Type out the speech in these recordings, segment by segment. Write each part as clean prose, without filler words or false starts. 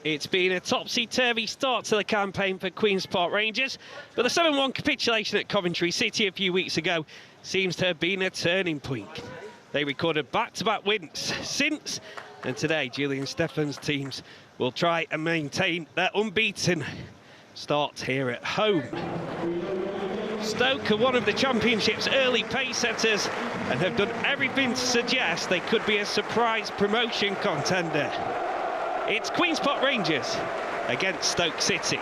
It's been a topsy-turvy start to the campaign for Queen's Park Rangers, but the 7-1 capitulation at Coventry City a few weeks ago seems to have been a turning point. They recorded back-to-back wins since, and today Julian Stefan's teams will try and maintain their unbeaten start here at home. Stoke are one of the Championship's early pace setters and have done everything to suggest they could be a surprise promotion contender. It's Queen's Park Rangers against Stoke City.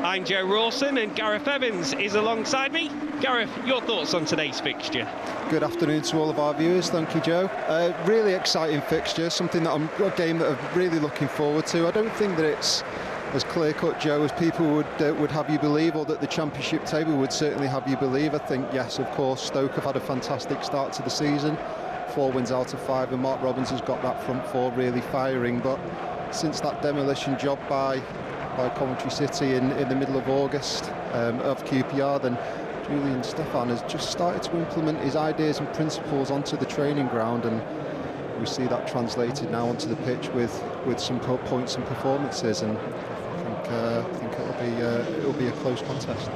I'm Joe Rawson and Gareth Evans is alongside me. Gareth, your thoughts on today's fixture? Good afternoon to all of our viewers. Thank you, Joe. Really exciting fixture, a game that I'm really looking forward to. I don't think that it's as clear-cut, Joe, as people would have you believe, or that the Championship table would certainly have you believe. I think, yes, of course, Stoke have had a fantastic start to the season. 4 wins out of 5, and Mark Robins has got that front four really firing. But since that demolition job by Coventry City in the middle of August of QPR, then Julian Stefan has just started to implement his ideas and principles onto the training ground, and we see that translated now onto the pitch with some points and performances. And I think it'll be a close contest.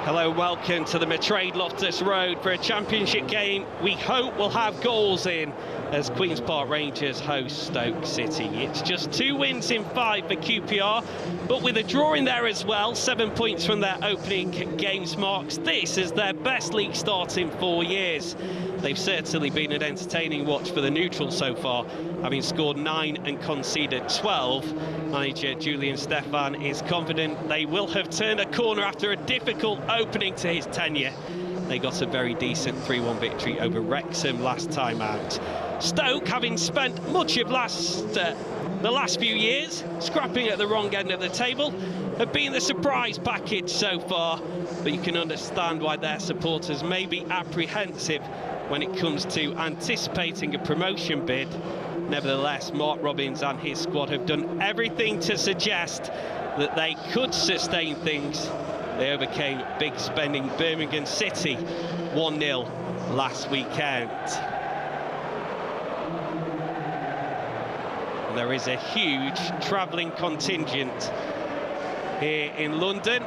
Hello, welcome to the Matchday Loftus Road for a Championship game we hope will have goals in as Queen's Park Rangers host Stoke City. It's just 2 wins in 5 for QPR, but with a draw in there as well, 7 points from their opening games marks this is their best league start in 4 years. They've certainly been an entertaining watch for the neutrals so far, having scored 9 and conceded 12. Manager Julian Stefan is confident they will have turned a corner after a difficult opening to his tenure. They got a very decent 3-1 victory over Wrexham last time out. Stoke, having spent much of the last few years scrapping at the wrong end of the table, have been the surprise package so far, but you can understand why their supporters may be apprehensive when it comes to anticipating a promotion bid. Nevertheless, Mark Robins and his squad have done everything to suggest that they could sustain things. They overcame big spending Birmingham City 1-0 last weekend. And there is a huge travelling contingent here in London.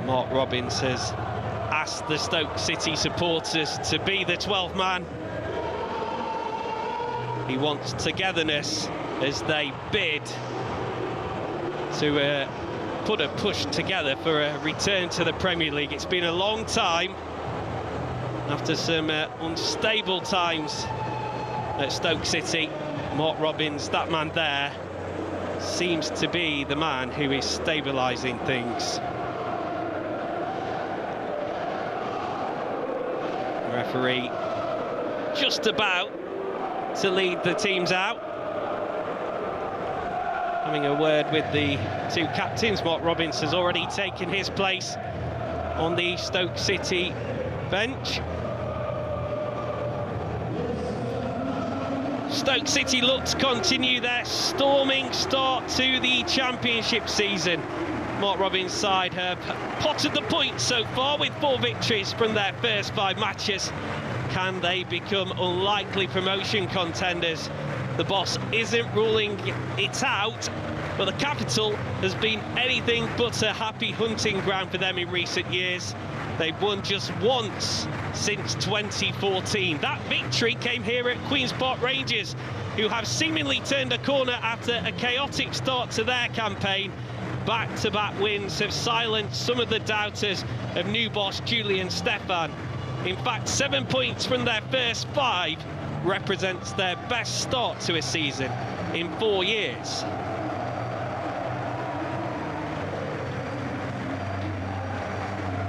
Mark Robins has asked the Stoke City supporters to be the 12th man. He wants togetherness as they bid to put a push together for a return to the Premier League. It's been a long time after some unstable times at Stoke City. Mark Robins, that man there, seems to be the man who is stabilising things. The referee just about to lead the teams out. Having a word with the 2 captains. Mark Robins has already taken his place on the Stoke City bench. Stoke City look to continue their storming start to the Championship season. Mark Robins' side have potted the points so far with 4 victories from their first 5 matches. Can they become unlikely promotion contenders? The boss isn't ruling it out, but the capital has been anything but a happy hunting ground for them in recent years. They've won just once since 2014. That victory came here at Queen's Park Rangers, who have seemingly turned a corner after a chaotic start to their campaign. Back-to-back wins have silenced some of the doubters of new boss Julian Stefan. In fact, 7 points from their first 5 represents their best start to a season in 4 years.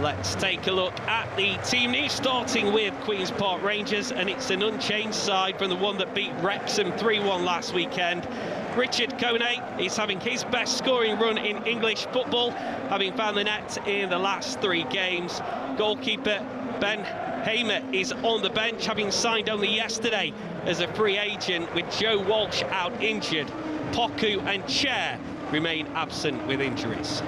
Let's take a look at the team news, starting with Queen's Park Rangers, and it's an unchanged side from the one that beat Wrexham 3-1 last weekend. Richard Kone is having his best scoring run in English football, having found the net in the last 3 games. Goalkeeper Ben Hamer is on the bench, having signed only yesterday as a free agent, with Joe Walsh out injured. Poku and Chair remain absent with injuries.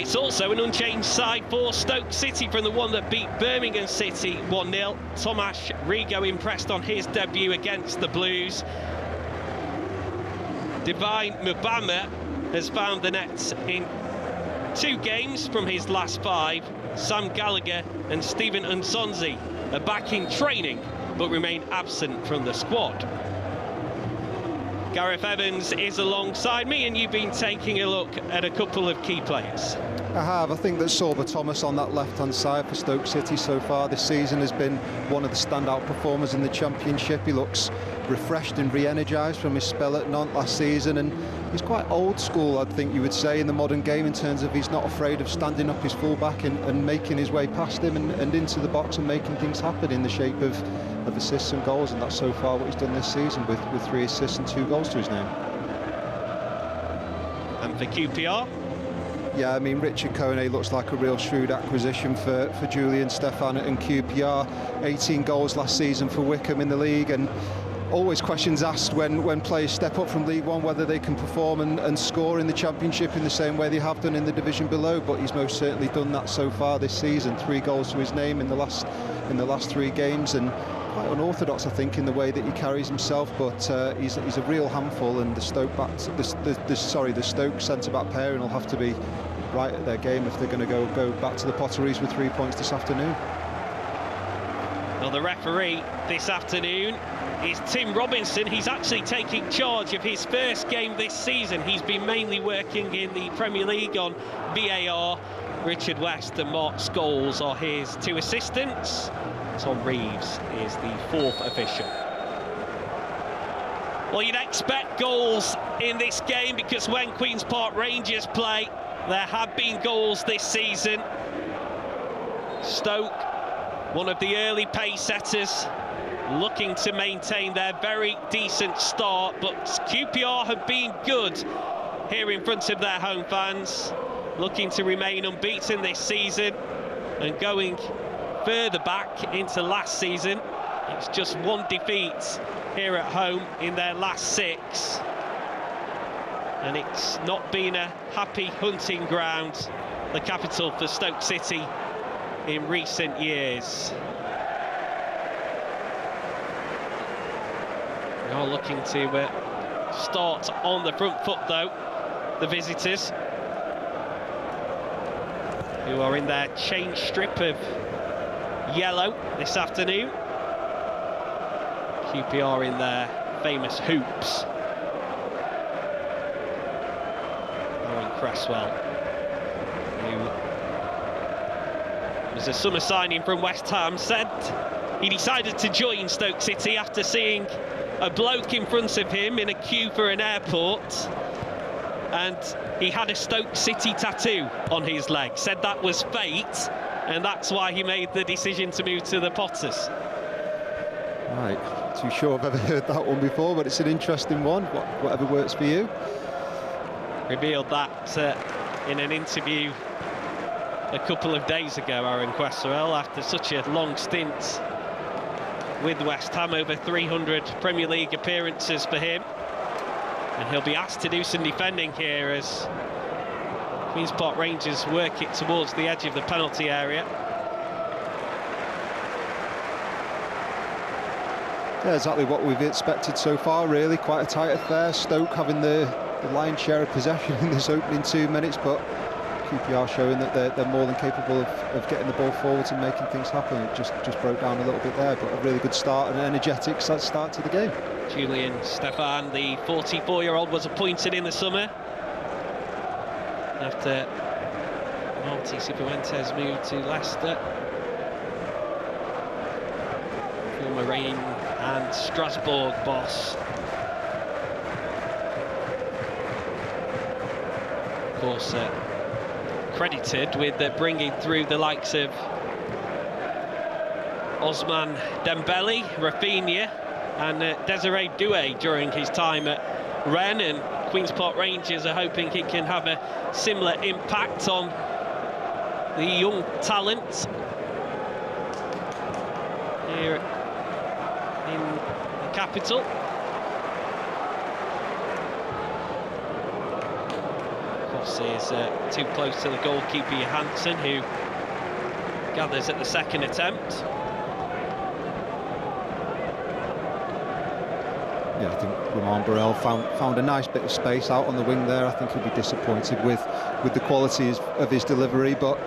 It's also an unchanged side for Stoke City from the one that beat Birmingham City 1-0. Tomasz Rigo impressed on his debut against the Blues. Divine Mubama has found the net in 2 games from his last 5. Sam Gallagher and Stephen Nsonzi are back in training but remain absent from the squad. Gareth Evans is alongside me, and you've been taking a look at a couple of key players. I have. I think that Sorba Thomas on that left-hand side for Stoke City so far this season has been one of the standout performers in the Championship. He looks refreshed and re-energised from his spell at Nantes last season, and he's quite old school, I think you would say, in the modern game, in terms of he's not afraid of standing up his full-back and making his way past him and into the box and making things happen in the shape of assists and goals, and that's so far what he's done this season with 3 assists and 2 goals to his name. And for QPR? Yeah, I mean, Richard Kone looks like a real shrewd acquisition for Julian Stefan and QPR. 18 goals last season for Wickham in the league, and always questions asked when players step up from League One whether they can perform and score in the Championship in the same way they have done in the division below, but he's most certainly done that so far this season. 3 goals to his name in the last 3 games, and quite unorthodox, I think, in the way that he carries himself, but he's a real handful, and the Stoke centre-back pairing will have to be right at their game if they're going to go back to the Potteries with 3 points this afternoon. Well, the referee this afternoon is Tim Robinson. He's actually taking charge of his first game this season. He's been mainly working in the Premier League on VAR. Richard West and Mark Scholes are his 2 assistants. Tom Reeves is the 4th official. Well, you'd expect goals in this game, because when Queen's Park Rangers play, there have been goals this season. Stoke, one of the early pace setters, looking to maintain their very decent start, but QPR have been good here in front of their home fans, looking to remain unbeaten this season and going further back into last season. It's just 1 defeat here at home in their last 6, and it's not been a happy hunting ground, the capital for Stoke City, in recent years. They are looking to start on the front foot, though, the visitors, who are in their change strip of yellow this afternoon. QPR in their famous hoops. Owen Cresswell, who was a summer signing from West Ham, said he decided to join Stoke City after seeing a bloke in front of him in a queue for an airport, and he had a Stoke City tattoo on his leg. Said that was fate, and that's why he made the decision to move to the Potters. Right, too sure I've ever heard that one before, but it's an interesting one. Whatever works for you. Revealed that in an interview a couple of days ago, Aaron Cresswell, after such a long stint with West Ham, over 300 Premier League appearances for him, and he'll be asked to do some defending here as Queen's Park Rangers work it towards the edge of the penalty area. Yeah, exactly what we've expected so far, really. Quite a tight affair. Stoke having the lion's share of possession in this opening 2 minutes, but QPR showing that they're more than capable of getting the ball forwards and making things happen. It just broke down a little bit there, but a really good start and an energetic start to the game. Julian Stefan, the 44-year-old, was appointed in the summer after Marti Cifuentes moved to Leicester. Former Reign and Strasbourg boss. Of course, credited with bringing through the likes of Osman Dembele, Rafinha and Desiree Doué during his time at Rennes, and Queen's Park Rangers are hoping he can have a similar impact on the young talent here in the capital. Cross is too close to the goalkeeper Johansson, who gathers at the second attempt. Yeah, I think Romain Borrell found a nice bit of space out on the wing there. I think he'll be disappointed with the quality of his delivery, but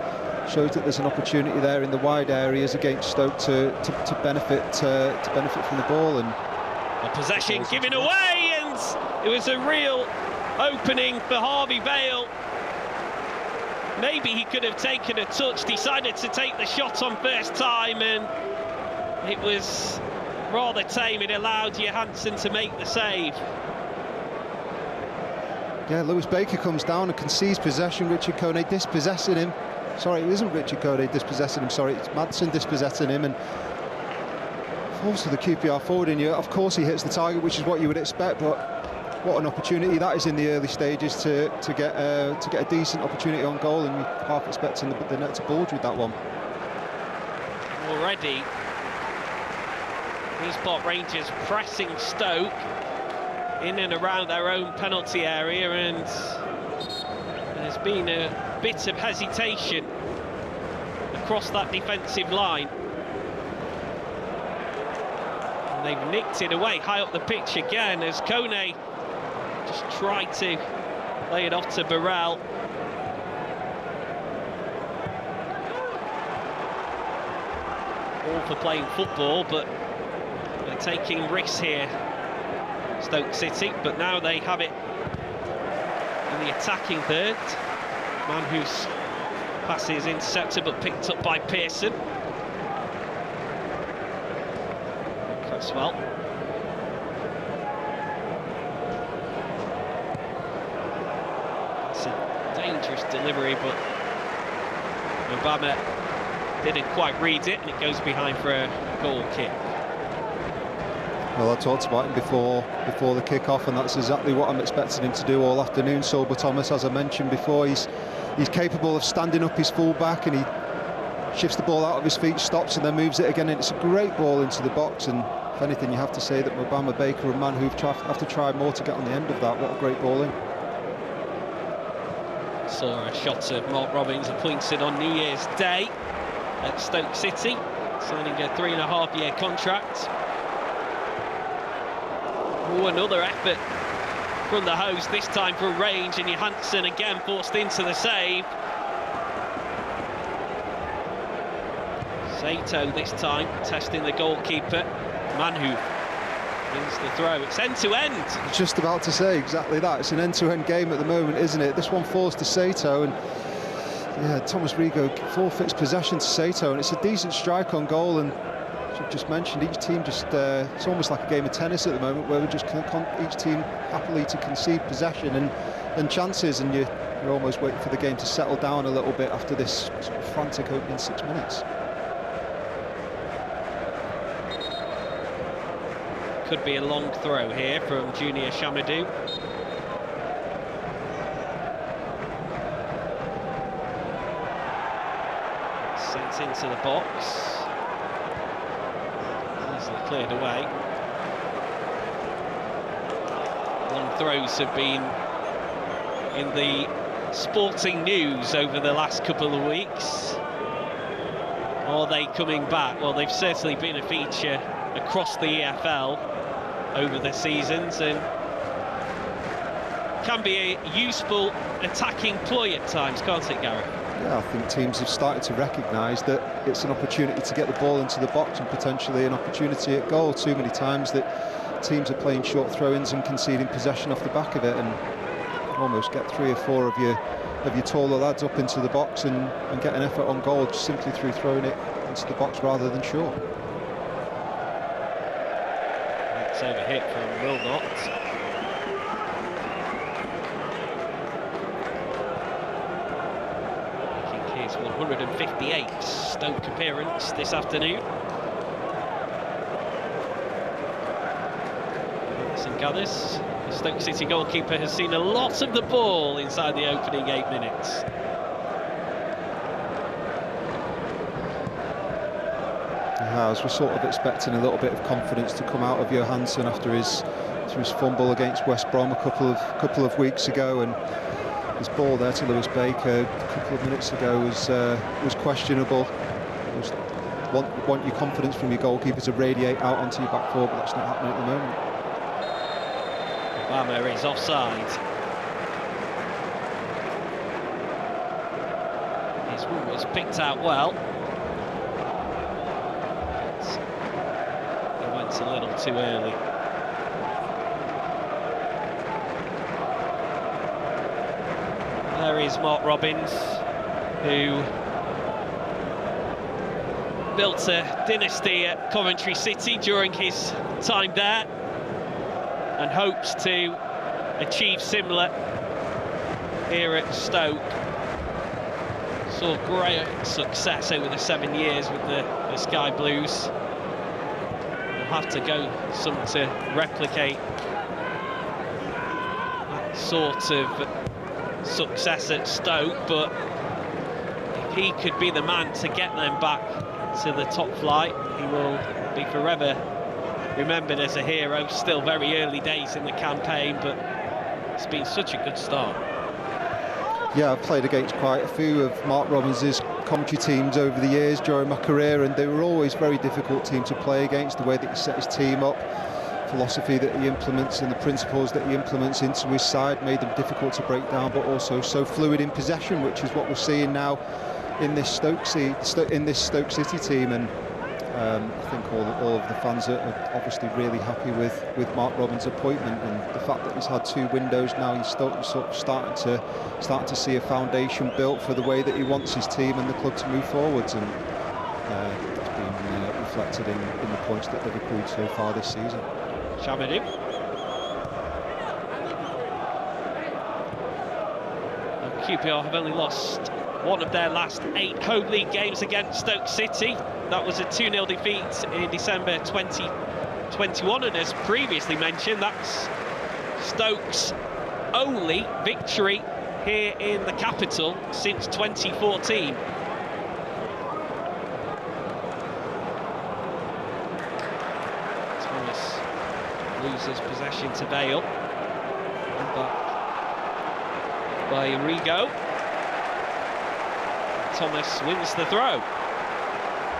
shows that there's an opportunity there in the wide areas against Stoke to benefit from the ball. And a possession given away, and it was a real opening for Harvey Vale. Maybe he could have taken a touch, decided to take the shot on first time, and it was rather tame. It allowed Johansson to make the save. Yeah, Lewis Baker comes down and concedes possession. Richard Kone dispossessing him. Sorry, it isn't Richard Kone dispossessing him, sorry, it's Madsen dispossessing him, and falls to the QPR forward, and of course he hits the target, which is what you would expect, but what an opportunity that is in the early stages to get a decent opportunity on goal, and you're half expecting the net to bulge with that one. Already, Queen's Park Rangers pressing Stoke in and around their own penalty area, and there's been a bit of hesitation across that defensive line. And they've nicked it away high up the pitch again as Kone just tried to lay it off to Burrell. All for playing football, but they're taking risks here, Stoke City, but now they have it in the attacking third. Man whose pass is intercepted but picked up by Pearson. Cresswell. It's a dangerous delivery, but Obama didn't quite read it, and it goes behind for a goal kick. Well, I talked about him before the kick-off, and that's exactly what I'm expecting him to do all afternoon. Sober Thomas, as I mentioned before, he's capable of standing up his full-back, and he shifts the ball out of his feet, stops, and then moves it again, and it's a great ball into the box. And if anything, you have to say that Obama Baker, a man who have to try more to get on the end of that. What a great ball in. Saw a shot of Mark Robbins appointed on New Year's Day at Stoke City, signing a 3.5-year contract. Oh, another effort from the host, this time from range, and Johansson again forced into the save. Sato this time testing the goalkeeper. Manhu wins the throw. It's end-to-end. I was just about to say exactly that. It's an end-to-end game at the moment, isn't it? This one falls to Sato, and yeah, Thomas Rigo forfeits possession to Sato, and it's a decent strike on goal. And as you've just mentioned, each team just it's almost like a game of tennis at the moment, where we just each team happily to concede possession and chances, and you're almost waiting for the game to settle down a little bit after this sort of frantic opening 6 minutes. Could be a long throw here from Junior Shamadou. Sent into the box. Easily cleared away. Long throws have been in the sporting news over the last couple of weeks. Are they coming back? Well, they've certainly been a feature across the EFL over the seasons, and can be a useful attacking ploy at times, can't it, Gary? Yeah, I think teams have started to recognise that it's an opportunity to get the ball into the box and potentially an opportunity at goal. Too many times that teams are playing short throw-ins and conceding possession off the back of it, and almost get 3 or 4 of your taller lads up into the box and get an effort on goal just simply through throwing it into the box rather than short. It's over hit from Wilnott. Making his 158th Stoke appearance this afternoon. St Gathers, the Stoke City goalkeeper, has seen a lot of the ball inside the opening 8 minutes. As we're sort of expecting a little bit of confidence to come out of Johansson after his fumble against West Brom a couple of weeks ago, and This ball there to Lewis Baker a couple of minutes ago was questionable. Want your confidence from your goalkeeper to radiate out onto your back four, but that's not happening at the moment. Obama is offside. His one was picked out well. He went a little too early. There is Mark Robins, who built a dynasty at Coventry City during his time there and hopes to achieve similar here at Stoke. Saw great success over the 7 years with the Sky Blues. We'll have to go some to replicate that sort of success at Stoke, but if he could be the man to get them back to the top flight, he will be forever remembered as a hero. Still very early days in the campaign, but it's been such a good start. Yeah, I've played against quite a few of Mark Robbins's commentary teams over the years during my career, and they were always very difficult team to play against. The way that he set his team up, philosophy that he implements and the principles that he implements into his side made them difficult to break down, but also so fluid in possession, which is what we're seeing now in this Stoke City team. And I think all of the fans are obviously really happy with Mark Robins' appointment, and the fact that he's had 2 windows now. He's sort of starting to see a foundation built for the way that he wants his team and the club to move forwards, and it's been reflected in the points that they've accrued so far this season. Chamadou. QPR have only lost one of their last 8 home league games against Stoke City. That was a 2-0 defeat in December 2021, and as previously mentioned, that's Stoke's only victory here in the capital since 2014. Thomas loses possession to Bale, and back by Enrico. Thomas wins the throw.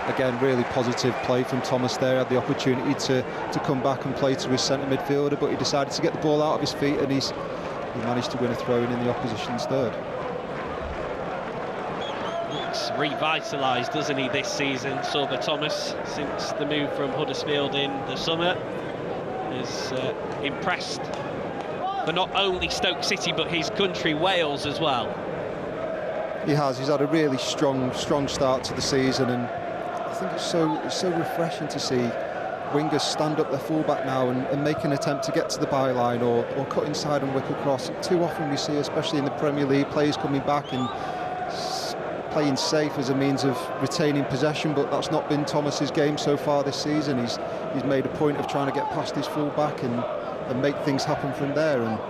Again, really positive play from Thomas there. Had the opportunity to come back and play to his centre midfielder, but he decided to get the ball out of his feet, and he managed to win a throw-in in the opposition's third. Looks revitalised, doesn't he, this season, Sorba Thomas, since the move from Huddersfield in the summer. Is impressed for not only Stoke City but his country, Wales, as well. He has. He's had a really strong start to the season, and I think it's so refreshing to see wingers stand up their fullback now and make an attempt to get to the byline or cut inside and whip across. Too often we see, especially in the Premier League, players coming back and playing safe as a means of retaining possession, but that's not been Thomas's game so far this season. He's made a point of trying to get past his fullback and make things happen from there, and I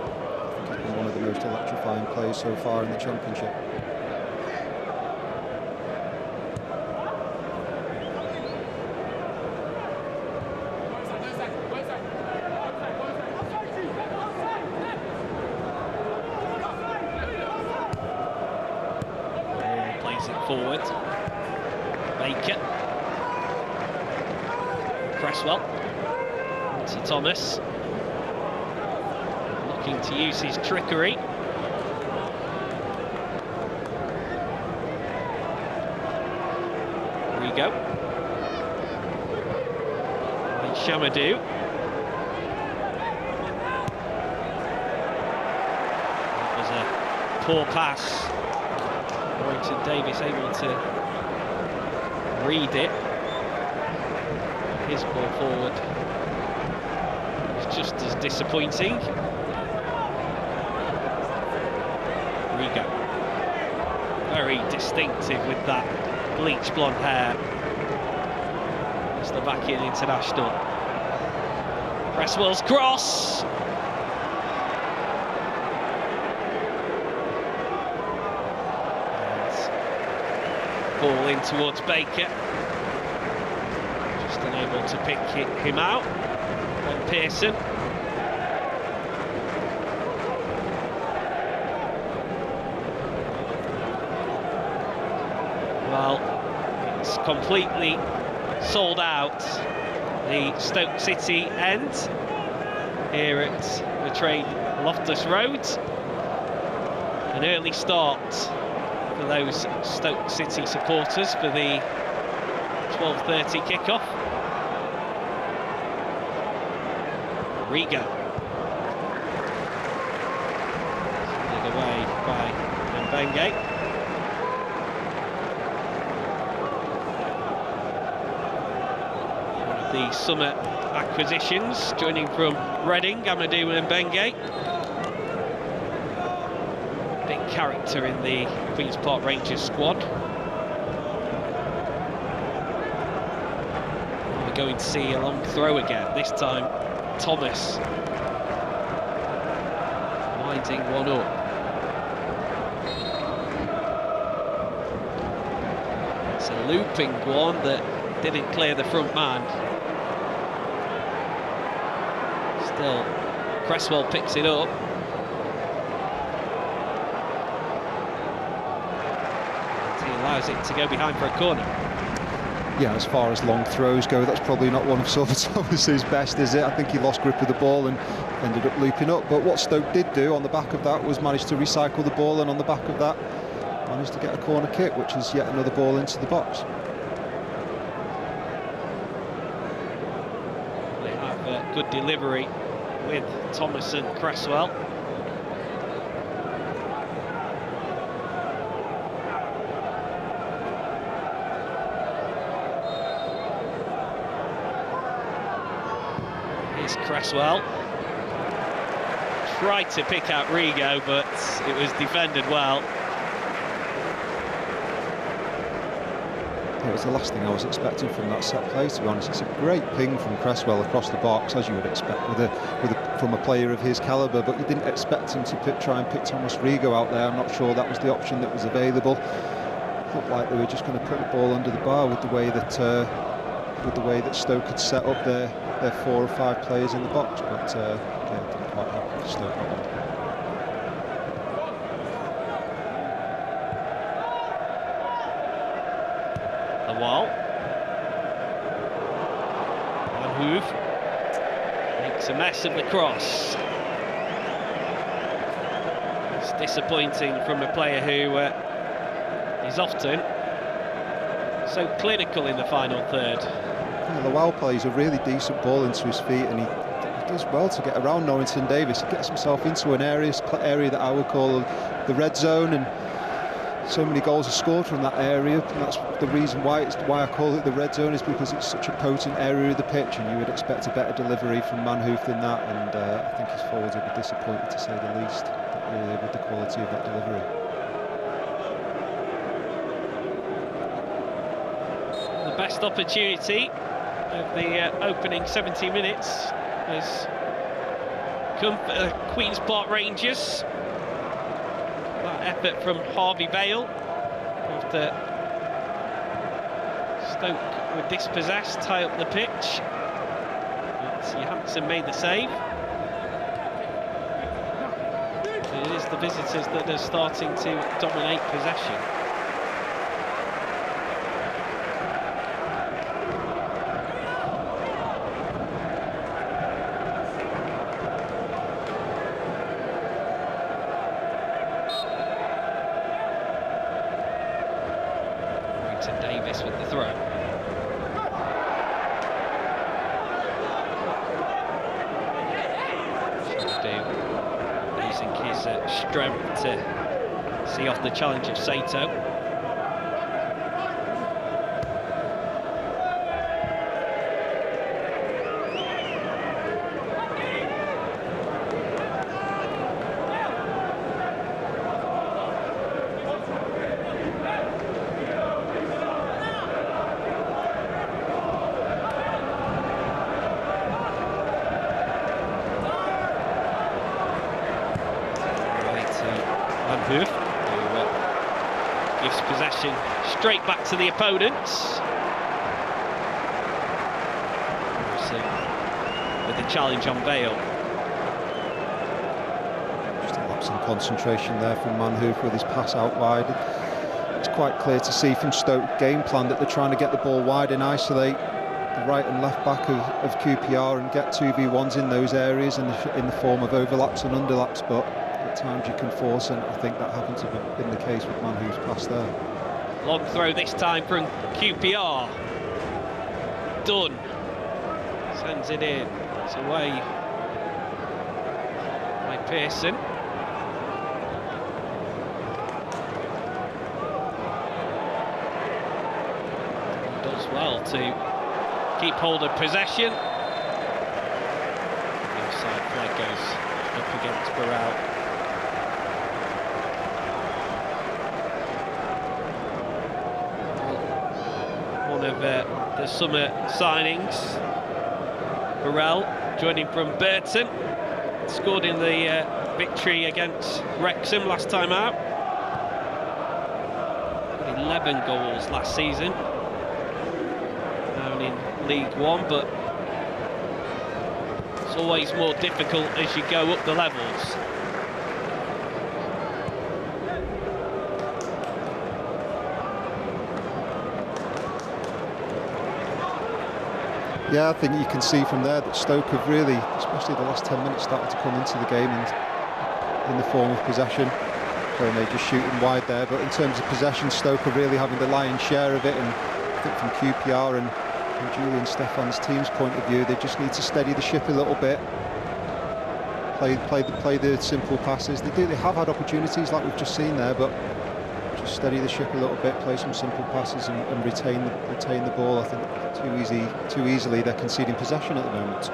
think he's been one of the most electrifying players so far in the Championship. Forward, Baker, Cresswell, to Thomas, looking to use his trickery. Here we go. And Chamadou. That was a poor pass. Warrington Davis able to read it. His ball forward was just as disappointing. Here we go. Very distinctive with that bleach blonde hair. Slovakian international. Cresswell's cross. Ball in towards Baker, just unable to pick him out. And Pearson. 1 Well, it's completely sold out, the Stoke City end here at the Trade Loftus Road. An early start for those Stoke City supporters for the 12:30 kickoff. Rigo. Led away by Mbenge. One of the summer acquisitions, joining from Reading, Amadou Mbenge. Big character in the Queen's Park Rangers squad. We're going to see a long throw again, this time Thomas winding one up. It's a looping one that didn't clear the front man. Still, Cresswell picks it up. He allows it to go behind for a corner. Yeah, as far as long throws go, that's probably not one of Thomas's best, is it? I think he lost grip of the ball and ended up looping up. But what Stoke did do on the back of that was manage to recycle the ball, and on the back of that managed to get a corner kick, which is yet another ball into the box. They have good delivery with Thomas and Cresswell. Cresswell tried to pick out Rigo, but it was defended well. It was the last thing I was expecting from that set play, to be honest. It's a great ping from Cresswell across the box, as you would expect from a player of his calibre, but you didn't expect him to try and pick Thomas Rigo out there. I'm not sure that was the option that was available. It looked like they were just going to put the ball under the bar with the way that Stoke had set up their 4 or 5 players in the box, but again, didn't quite happen for Stoke. The wall. Van Hoove makes a mess of the cross. It's disappointing from a player who is often so clinical in the final third. Yeah, Lowell plays a really decent ball into his feet, and he does well to get around Norrington Davis. He gets himself into an area that I would call the red zone, and so many goals are scored from that area. And that's the reason why I call it the red zone, is because it's such a potent area of the pitch, and you would expect a better delivery from Van Hoove than that. And I think his forwards will be disappointed, to say the least, with the quality of that delivery. The best opportunity of the opening 70 minutes has come for Queen's Park Rangers. That effort from Harvey Vale after Stoke were dispossessed, high up the pitch. But Johansson made the save. It is the visitors that are starting to dominate possession. Davis with the throw. Using his strength to see off the challenge of Sato. Who gives possession straight back to the opponents. With the challenge on Vale. Just a lapse in concentration there from Van Hoove with his pass out wide. it's quite clear to see from Stoke game plan that they're trying to get the ball wide and isolate the right and left back of QPR and get 2v1s in those areas in the form of overlaps and underlaps, but at times you can force, and I think that happened to have been the case with Manhoef's pass there. Long throw this time from QPR. Dunn sends it in. It's away by Pearson. Does well to keep hold of possession. The offside flag goes up against Burrell. One of the summer signings, Burrell, joining from Burton, scored in the victory against Wrexham last time out. 11 goals last season. In League One, but it's always more difficult as you go up the levels. Yeah, I think you can see from there that Stoke have really, especially the last 10 minutes, started to come into the game and in the form of possession. When they're just shooting wide there, but in terms of possession, Stoke are really having the lion's share of it, and I think from QPR and Julian Stefan's team's point of view, they just need to steady the ship a little bit, play the simple passes. They have had opportunities like we've just seen there, but just steady the ship a little bit, play some simple passes and retain the ball. I think too easily they're conceding possession at the moment.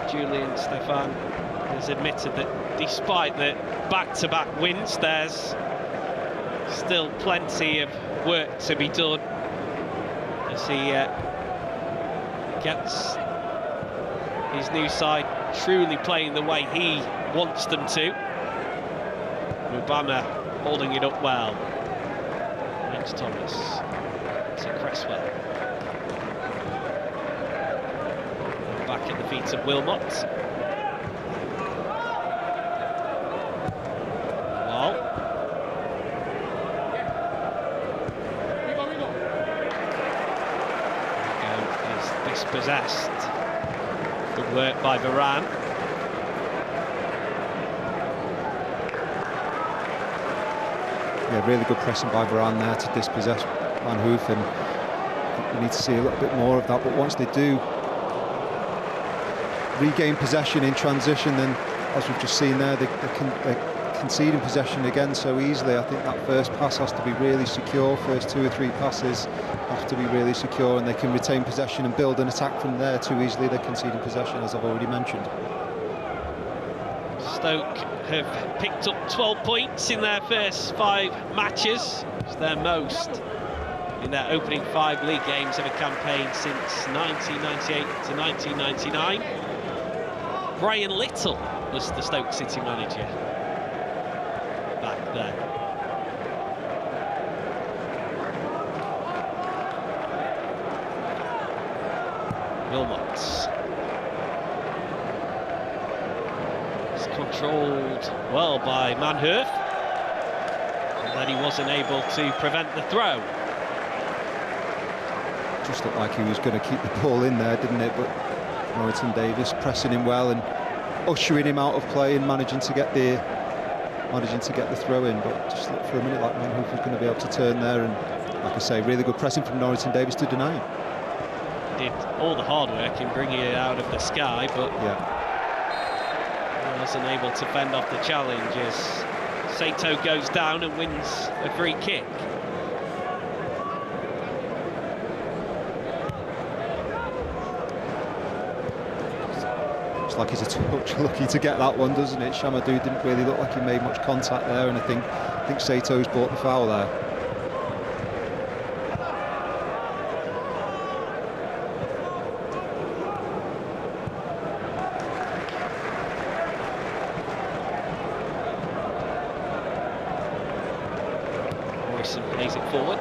Julian Stefan has admitted that despite the back-to-back wins, there's still plenty of work to be done as he gets his new side truly playing the way he wants them to. Mubama holding it up well. Thanks, Thomas. To Cresswell. Back at the feet of Wilmot. Dispossessed. Good work by Varane. Yeah, really good pressing by Varane there to dispossess Manhoef, and we need to see a little bit more of that. But once they do regain possession in transition, then as we've just seen there, they're conceding possession again so easily. I think that first pass has to be really secure. First 2 or 3 passes have to be really secure, and they can retain possession and build an attack from there. Too easily they're conceding possession, as I've already mentioned. Stoke have picked up 12 points in their first 5 matches. It's their most in their opening 5 league games of a campaign since 1998 to 1999. Brian Little was the Stoke City manager back then. Wilmot. It's controlled well by Manhoef, and then he wasn't able to prevent the throw. Just looked like he was going to keep the ball in there, didn't it? But Norrington Davis pressing him well and ushering him out of play and managing to get the throw in. But just looked for a minute like Manhoef was going to be able to turn there, and like I say, really good pressing from Norrington Davis to deny him. Did all the hard work in bringing it out of the sky, but yeah, he wasn't able to fend off the challenge as Sato goes down and wins a free kick. Looks like he's a touch lucky to get that one, doesn't it? Shamadou didn't really look like he made much contact there, and I think Sato's bought the foul there. Plays it forward.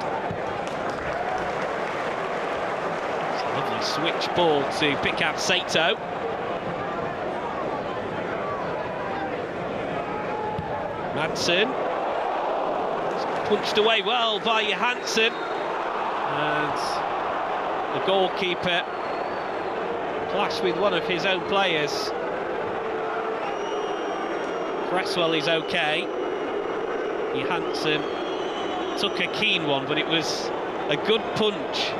It's a lovely switch ball to pick out Sato. Madsen. Punched away well by Johansson. And the goalkeeper clashed with one of his own players. Cresswell is okay. Johansson took a keen one, but it was a good punch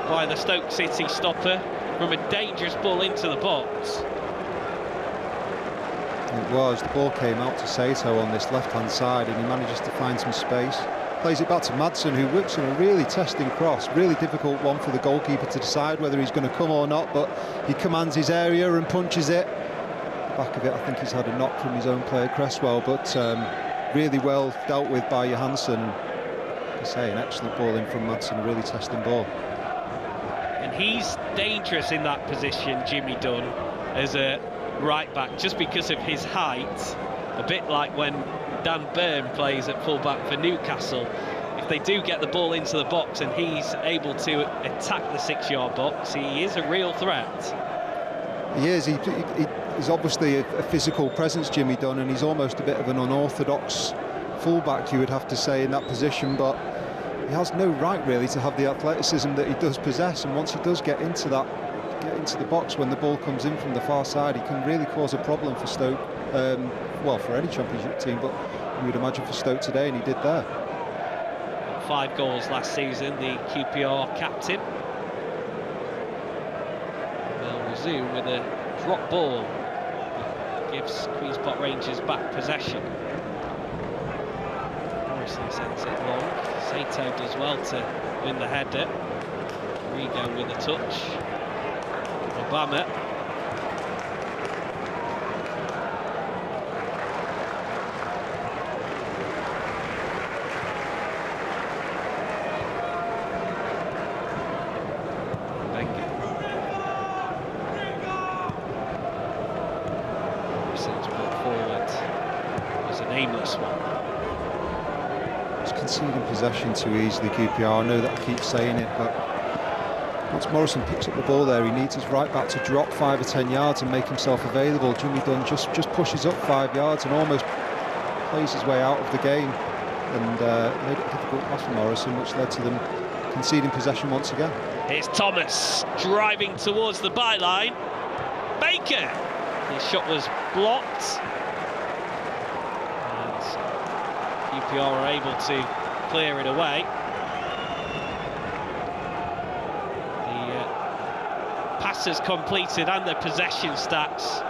by the Stoke City stopper from a dangerous ball into the box. It was. The ball came out to Sato on this left-hand side, and he manages to find some space. Plays it back to Madsen, who whips in a really testing cross. Really difficult one for the goalkeeper to decide whether he's going to come or not, but he commands his area and punches it. The back of it, I think he's had a knock from his own player Cresswell, but really well dealt with by Johansson. Like I say, an excellent ball in from Madsen, a really testing ball. And he's dangerous in that position, Jimmy Dunn, as a right back, just because of his height. A bit like when Dan Burn plays at full-back for Newcastle. If they do get the ball into the box and he's able to attack the 6-yard box, he is a real threat. He is. He's obviously a physical presence, Jimmy Dunn, and he's almost a bit of an unorthodox full-back, you would have to say, in that position, but he has no right really to have the athleticism that he does possess, and once he does get into the box when the ball comes in from the far side, he can really cause a problem for Stoke. Well, for any Championship team, but you would imagine for Stoke today, and he did there. 5 goals last season, the QPR captain. They'll resume with a drop ball. Gives Queen's Park Rangers back possession. Morrison sends it long. Sato does well to win the header. Rigo with a touch. Obama. Conceding possession too easily, QPR. I know that I keep saying it, but once Morrison picks up the ball there, he needs his right back to drop 5 or 10 yards and make himself available. Jimmy Dunn just pushes up 5 yards and almost plays his way out of the game, and made it a difficult pass for Morrison, which led to them conceding possession once again. Here's Thomas driving towards the byline. Baker! His shot was blocked. QPR are able to clear it away. The passes completed and the possession stats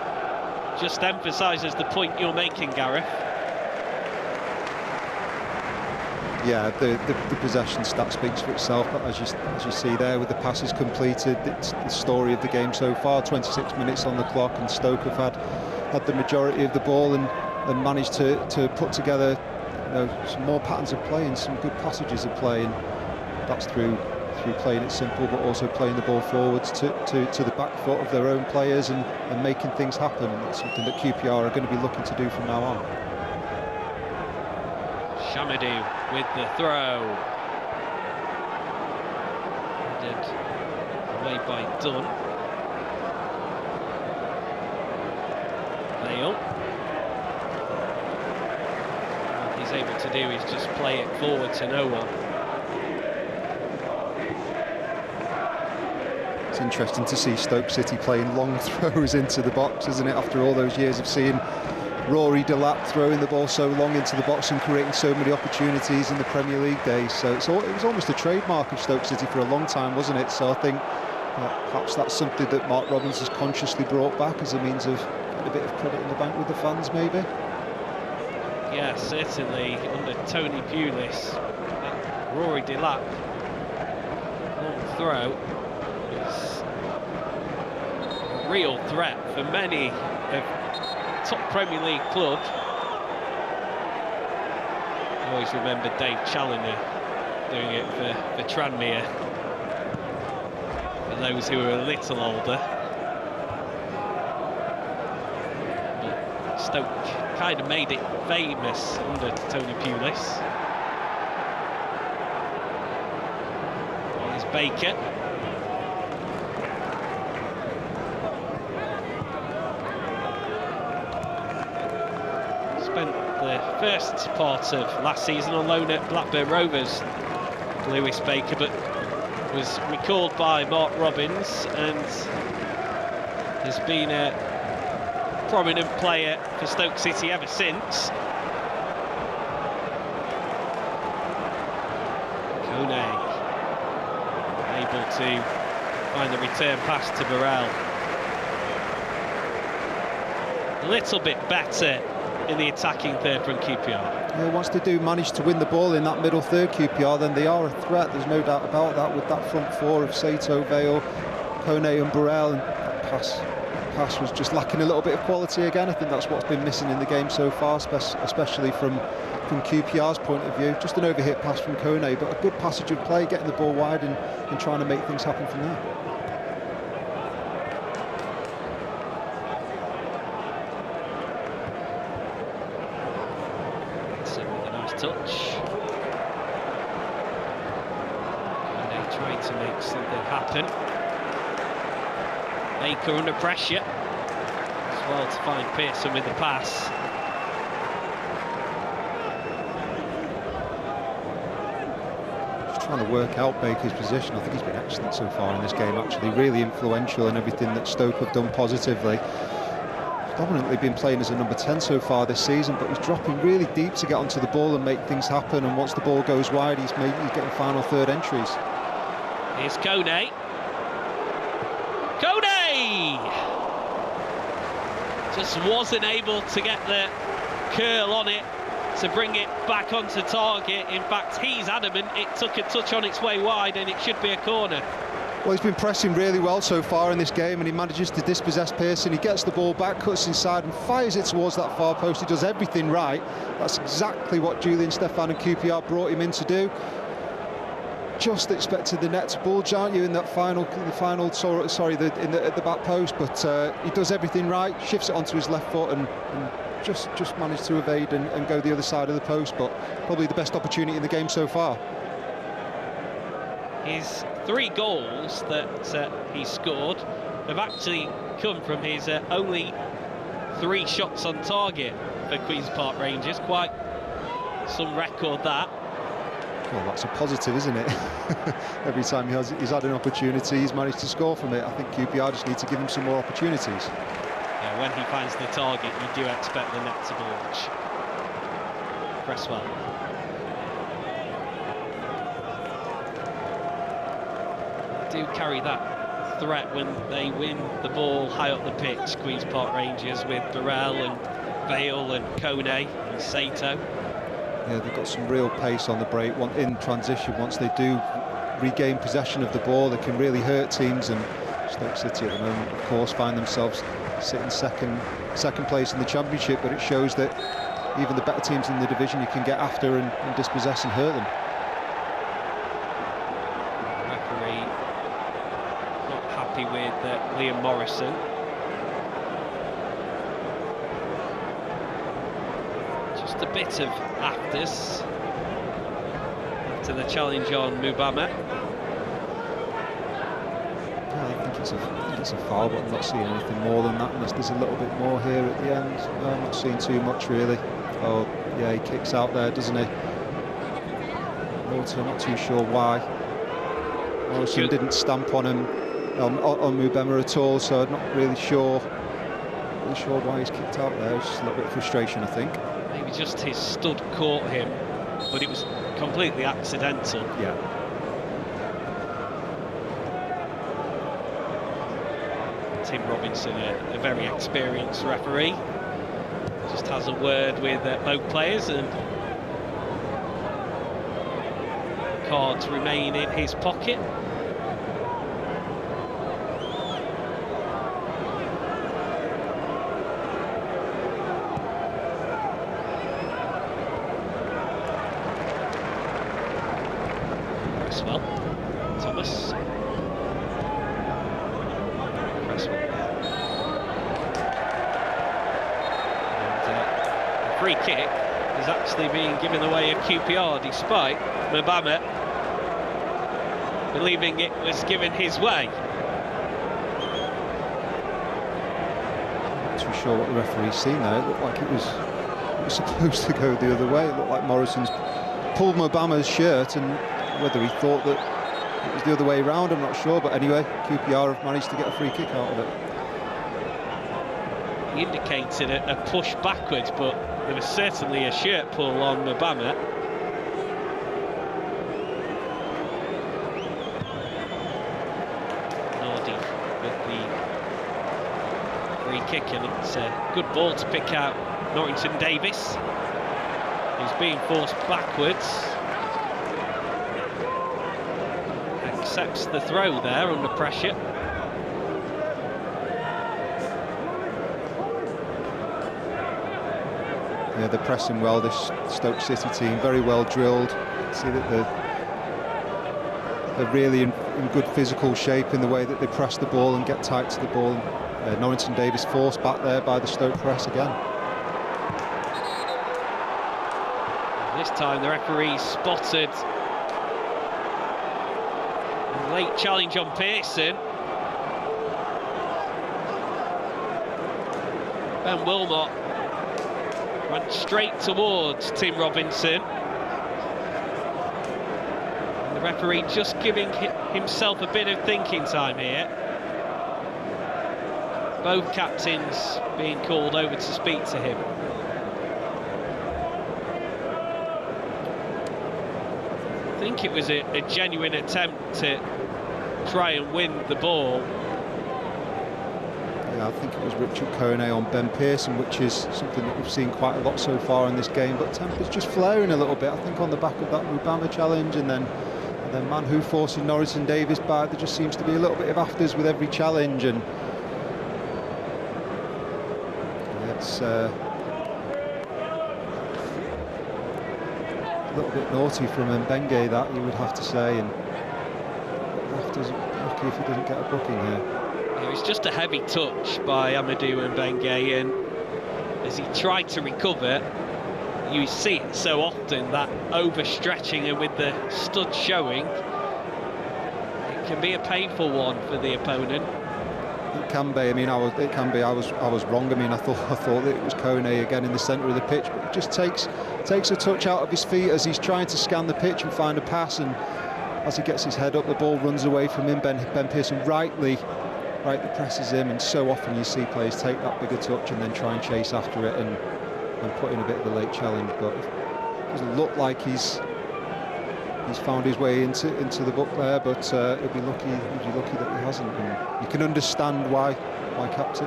just emphasises the point you're making, Gareth. Yeah, the possession stat speaks for itself, but as you see there, with the passes completed, it's the story of the game so far. 26 minutes on the clock, and Stoke have had the majority of the ball and managed to put together some more patterns of play and some good passages of play, and that's through playing it simple, but also playing the ball forwards to the back foot of their own players and making things happen. And that's something that QPR are going to be looking to do from now on. Shamadou with the throw. Headed away by Dunn. Bale. He's able to do is just play it forward to no one. It's interesting to see Stoke City playing long throws into the box, isn't it, after all those years of seeing Rory Delap throwing the ball so long into the box and creating so many opportunities in the Premier League days. So it was almost a trademark of Stoke City for a long time, wasn't it? So I think perhaps that's something that Mark Robins has consciously brought back as a means of getting a bit of credit in the bank with the fans, maybe. Yeah, certainly under Tony Pulis, Rory Delap long throw is a real threat for many of top Premier League clubs. I always remember Dave Challoner doing it for Tranmere, for those who are a little older. But Stoke kind of made it famous under Tony Pulis. Here's Baker. Spent the the first part of last season on loan at Blackburn Rovers, Lewis Baker, but was recalled by Mark Robbins and has been a prominent player for Stoke City ever since. Kone able to find the return pass to Burrell. A little bit better in the attacking third from QPR. Yeah, once they do manage to win the ball in that middle third, QPR, then they are a threat. There's no doubt about that, with that front four of Sato, Vale, Kone and Burrell. And that pass was just lacking a little bit of quality again. I think that's what's been missing in the game so far, especially from QPR's point of view. Just an overhit pass from Kone, but a good passage of play, getting the ball wide and trying to make things happen from there. Touch. And they trying to make something happen. Baker under pressure as well to find Pearson with the pass. Just trying to work out Baker's position. I think he's been excellent so far in this game, actually. Really influential in everything that Stoke have done positively. Dominantly been playing as a number 10 so far this season, but he's dropping really deep to get onto the ball and make things happen, and once the ball goes wide he's getting final third entries. Here's Kone. Just wasn't able to get the curl on it to bring it back onto target. In fact, he's adamant it took a touch on its way wide and it should be a corner. Well, he's been pressing really well so far in this game, and he manages to dispossess Pearson. He gets the ball back, cuts inside and fires it towards that far post. He does everything right. That's exactly what Julian Stefan and QPR brought him in to do. Just expected the net to bulge, aren't you, in that at the back post, but he does everything right, shifts it onto his left foot and just managed to evade and go the other side of the post, but probably the best opportunity in the game so far. His 3 goals that he scored have actually come from his only 3 shots on target for Queen's Park Rangers. Quite some record, that. Well, that's a positive, isn't it? Every time he's had an opportunity, he's managed to score from it. I think QPR just need to give him some more opportunities. Yeah, when he finds the target, you do expect the net to bulge. Cresswell. Do carry that threat when they win the ball high up the pitch, Queen's Park Rangers, with Burrell and Vale and Kone and Sato. Yeah, they've got some real pace on the break. In transition, once they do regain possession of the ball, they can really hurt teams, and Stoke City at the moment, of course, find themselves sitting second place in the Championship, but it shows that even the better teams in the division you can get after and dispossess and hurt them. With Liam Morrison. Just a bit of afters after the challenge on Mubama. Yeah, I think it's a foul, but I'm not seeing anything more than that, unless there's a little bit more here at the end. No, I'm not seeing too much really. Oh yeah, he kicks out there, doesn't he? Morton, not too sure why. Morrison didn't stamp on him. On Mubama at all, so I'm not really sure why he's kicked out there. It's just a little bit of frustration, I think. Maybe just his stud caught him, but it was completely accidental. Yeah. Tim Robinson, a very experienced referee, just has a word with both players, and cards remain in his pocket. Cresswell, Thomas. Cresswell. And the free kick is actually being given away at QPR, despite Mubama believing it was given his way. Not too sure what the referee's seen there. It looked like it was was supposed to go the other way. It looked like Morrison's pulled Mobama's shirt, and whether he thought that it was the other way around, I'm not sure. But anyway, QPR have managed to get a free kick out of it. He indicated a push backwards, but there was certainly a shirt pull on Mobama. Nardi with the free kick, and it's a good ball to pick out Norrington Davis, who's being forced backwards. Accepts the throw there under pressure. Yeah, they're pressing well, this Stoke City team, very well drilled. See that they're really in good physical shape in the way that they press the ball and get tight to the ball. Norrington Davis forced back there by the Stoke press again. This time the referee spotted a late challenge on Pearson. Ben Wilmot ran straight towards Tim Robinson. And the referee just giving himself a bit of thinking time here. Both captains being called over to speak to him. I think it was a genuine attempt to try and win the ball. Yeah, I think it was Richard Kone on Ben Pearson, which is something that we've seen quite a lot so far in this game, but temper's just flaring a little bit, I think, on the back of that Mubama challenge, and then Manhu forcing Norrington Davis back. There just seems to be a little bit of afters with every challenge, and it's a little bit naughty from Mbenge, that you would have to say, and Rafter's lucky if he doesn't get a booking here. It was just a heavy touch by Amadou Mbenge, and as he tried to recover, you see it so often, that overstretching, and with the stud showing, it can be a painful one for the opponent. It can be. I mean, I was wrong. I mean, I thought that it was Kone again in the centre of the pitch, but it just takes a touch out of his feet as he's trying to scan the pitch and find a pass, and as he gets his head up, the ball runs away from him. Ben Pearson rightly presses him, and so often you see players take that bigger touch and then try and chase after it and put in a bit of a late challenge, but it doesn't look like he's found his way into the book there, but he'll be lucky that he hasn't. And you can understand why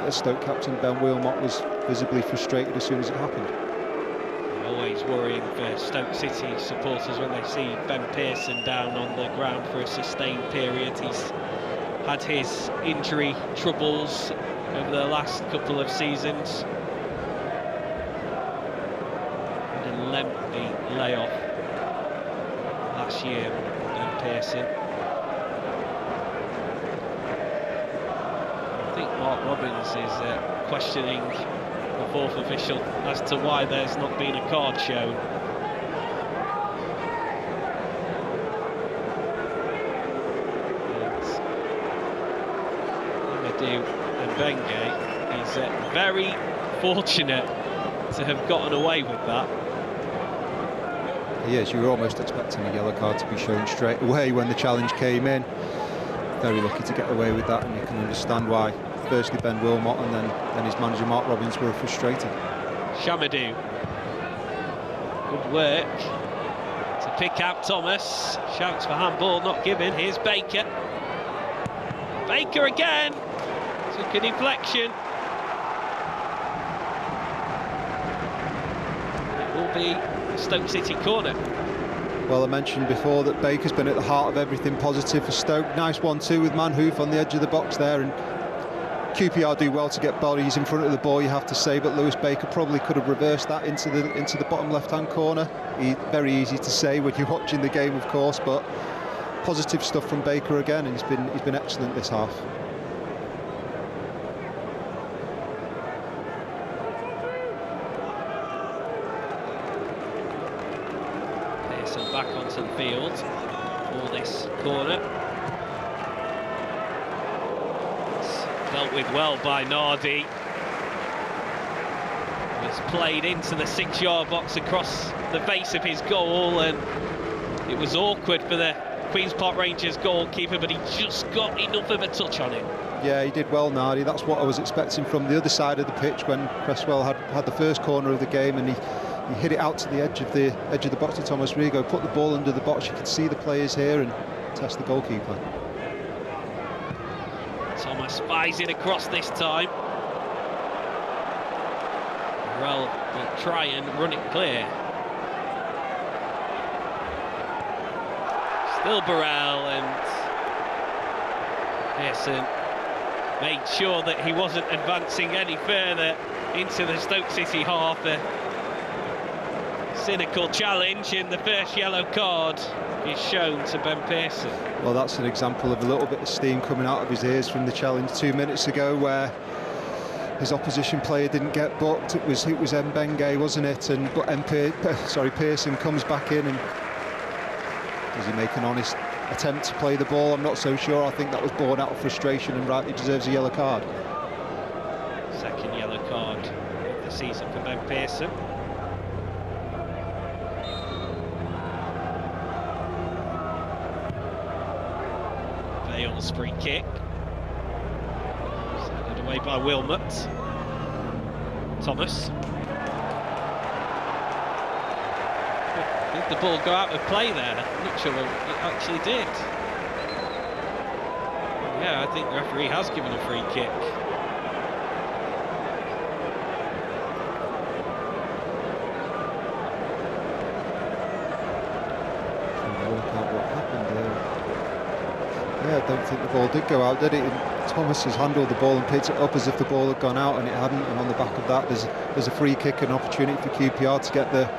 Stoke captain Ben Wilmot was visibly frustrated as soon as it happened. Always worrying for Stoke City supporters when they see Ben Pearson down on the ground for a sustained period. He's had his injury troubles over the last couple of seasons. Had a lengthy layoff last year, Ben Pearson. I think Mark Robbins is questioning the fourth official as to why there's not been a card shown. And Mbenge is very fortunate to have gotten away with that. Yes, you were almost expecting a yellow card to be shown straight away when the challenge came in. Very lucky to get away with that, and you can understand why. Firstly Ben Wilmot, and then his manager Mark Robbins were frustrated. Shamadou, good work to pick out Thomas. Shouts for handball, not given. Here's Baker. Baker again. Took a deflection. It will be a Stoke City corner. Well, I mentioned before that Baker's been at the heart of everything positive for Stoke. Nice 1-2 with Manhoof on the edge of the box there, and QPR do well to get bodies in front of the ball, you have to say, but Lewis Baker probably could have reversed that into the bottom left-hand corner. Very easy to say when you're watching the game, of course, but positive stuff from Baker again, and he's been excellent this half. Pearson back onto the field for this corner. It's dealt with well by Nardi, with It's played into the 6-yard box across the face of his goal, and it was awkward for the Queen's Park Rangers goalkeeper, but he just got enough of a touch on it. Yeah, he did well, Nardi. That's what I was expecting from the other side of the pitch when Cresswell had the first corner of the game, and he hit it out to the edge of the box to Thomas Rigo, put the ball under the box. You could see the players here and test the goalkeeper. Thomas spies it across this time. Burrell will try and run it clear. Still Burrell, and Pearson made sure that he wasn't advancing any further into the Stoke City half. A cynical challenge, in the first yellow card is shown to Ben Pearson. Well, that's an example of a little bit of steam coming out of his ears from the challenge 2 minutes ago, where his opposition player didn't get booked. It was Mbenge, wasn't it? But Pearson comes back in, and does he make an honest attempt to play the ball? I'm not so sure. I think that was born out of frustration, and rightly deserves a yellow card. Second yellow card of the season for Ben Pearson. Vale's free kick. Sended away by Wilmot. Thomas. Did the ball go out of play there? I'm not sure it actually did. Yeah, I think the referee has given a free kick. Trying to work out what happened there. Yeah, I don't think the ball did go out, did it? Thomas has handled the ball and picked it up as if the ball had gone out, and it hadn't. And on the back of that, there's a free kick, an opportunity for QPR to get the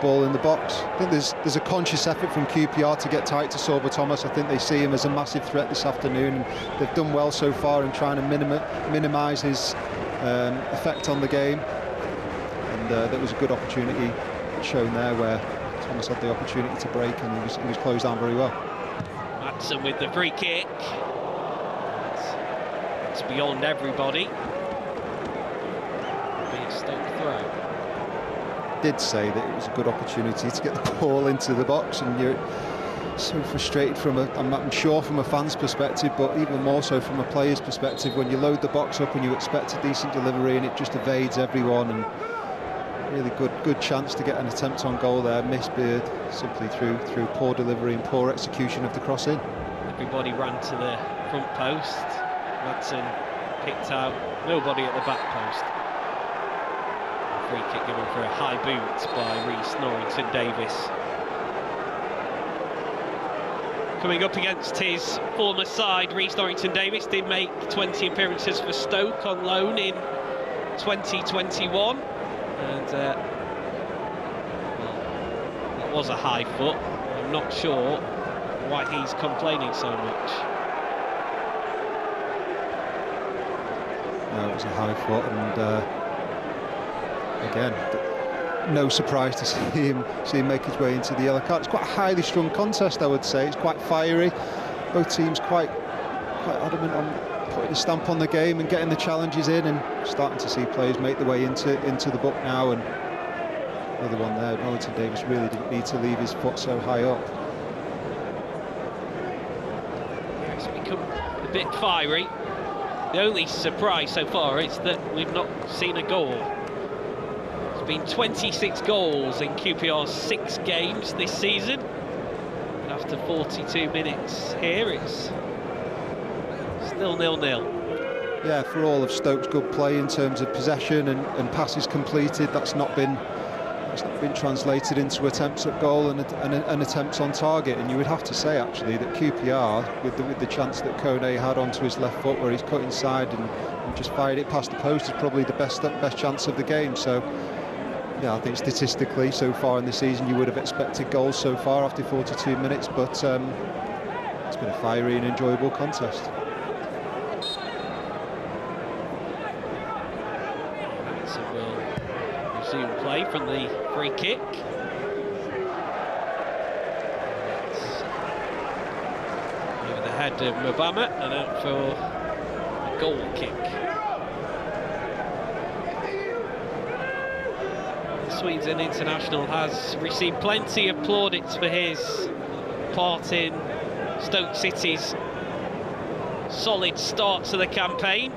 ball in the box. I think there's a conscious effort from QPR to get tight to Sorba Thomas. I think they see him as a massive threat this afternoon, and they've done well so far in trying to minimise his effect on the game. And there was a good opportunity shown there where Thomas had the opportunity to break, and he was closed down very well. Matson with the free kick. It's beyond everybody. Be a Stoke throw. Did say that it was a good opportunity to get the ball into the box, and you're so frustrated I'm sure from a fan's perspective, but even more so from a player's perspective, when you load the box up and you expect a decent delivery and it just evades everyone. And really good chance to get an attempt on goal there, missed Beard simply through poor delivery and poor execution of the cross in. Everybody ran to the front post. Matson picked out, nobody at the back post. Free kick given for a high boot by Rhys Norrington-Davis. Coming up against his former side, Rhys Norrington-Davis did make 20 appearances for Stoke on loan in 2021, and well, that was a high foot. I'm not sure why he's complaining so much. No, it was a high foot, and again, no surprise to see him make his way into the yellow card. It's quite a highly strung contest, I would say. It's quite fiery. Both teams quite adamant on putting a stamp on the game and getting the challenges in, and starting to see players make their way into the book now. And another one there, Norrington-Davis really didn't need to leave his foot so high up. It's become a bit fiery. The only surprise so far is that we've not seen a goal. There's been 26 goals in QPR's 6 games this season. And after 42 minutes here, it's still 0-0. Yeah, for all of Stoke's good play in terms of possession and passes completed, that's not been translated into attempts at goal and attempts on target. And you would have to say actually that QPR, with the chance that Kone had onto his left foot where he's cut inside and just fired it past the post, is probably the best chance of the game. So yeah, I think statistically so far in the season you would have expected goals so far after 42 minutes, but it's been a fiery and enjoyable contest. So we'll resume play from the free kick. Over the head of Mobama and out for a goal kick. Swindon international has received plenty of plaudits for his part in Stoke City's solid start to the campaign.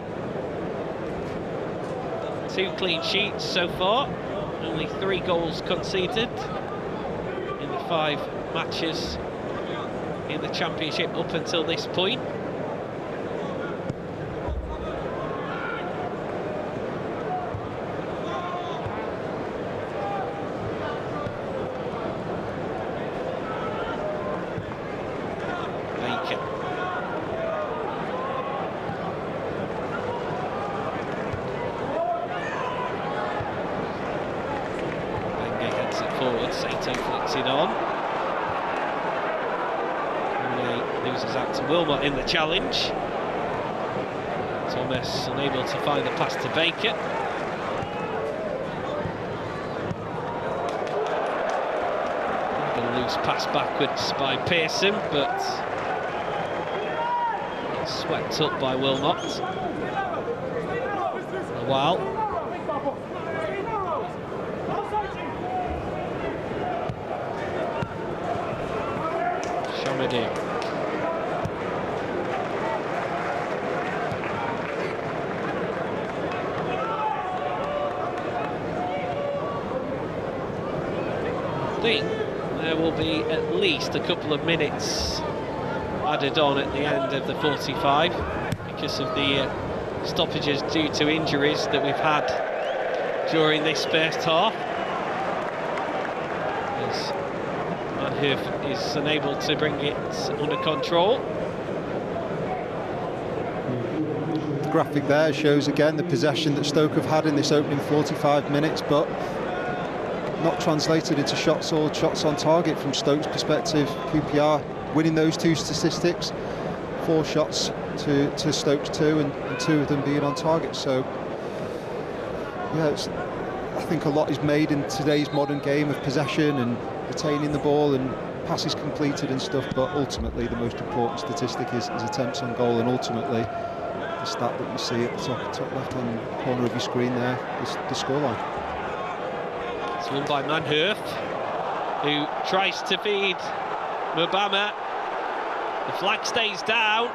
2 clean sheets so far, only 3 goals conceded in the 5 matches in the Championship up until this point. Sato flicks it on. He loses out to Wilmot in the challenge. Thomas unable to find the pass to Baker. A loose pass backwards by Pearson, but swept up by Wilmot. A while. Shamadou. I think there will be at least a couple of minutes added on at the end of the 45 because of the stoppages due to injuries that we've had during this first half. Manhoof is unable to bring it under control. The graphic there shows again the possession that Stoke have had in this opening 45 minutes, but not translated into shots or shots on target from Stoke's perspective. QPR winning those 2 statistics, 4 shots to Stoke's 2, and 2 of them being on target. So yeah, I think a lot is made in today's modern game of possession and retaining the ball and passes completed and stuff, but ultimately the most important statistic is attempts on goal, and ultimately the stat that you see at the top left hand corner of your screen there is the scoreline. It's won by Manhoof, who tries to feed Mubama. The flag stays down.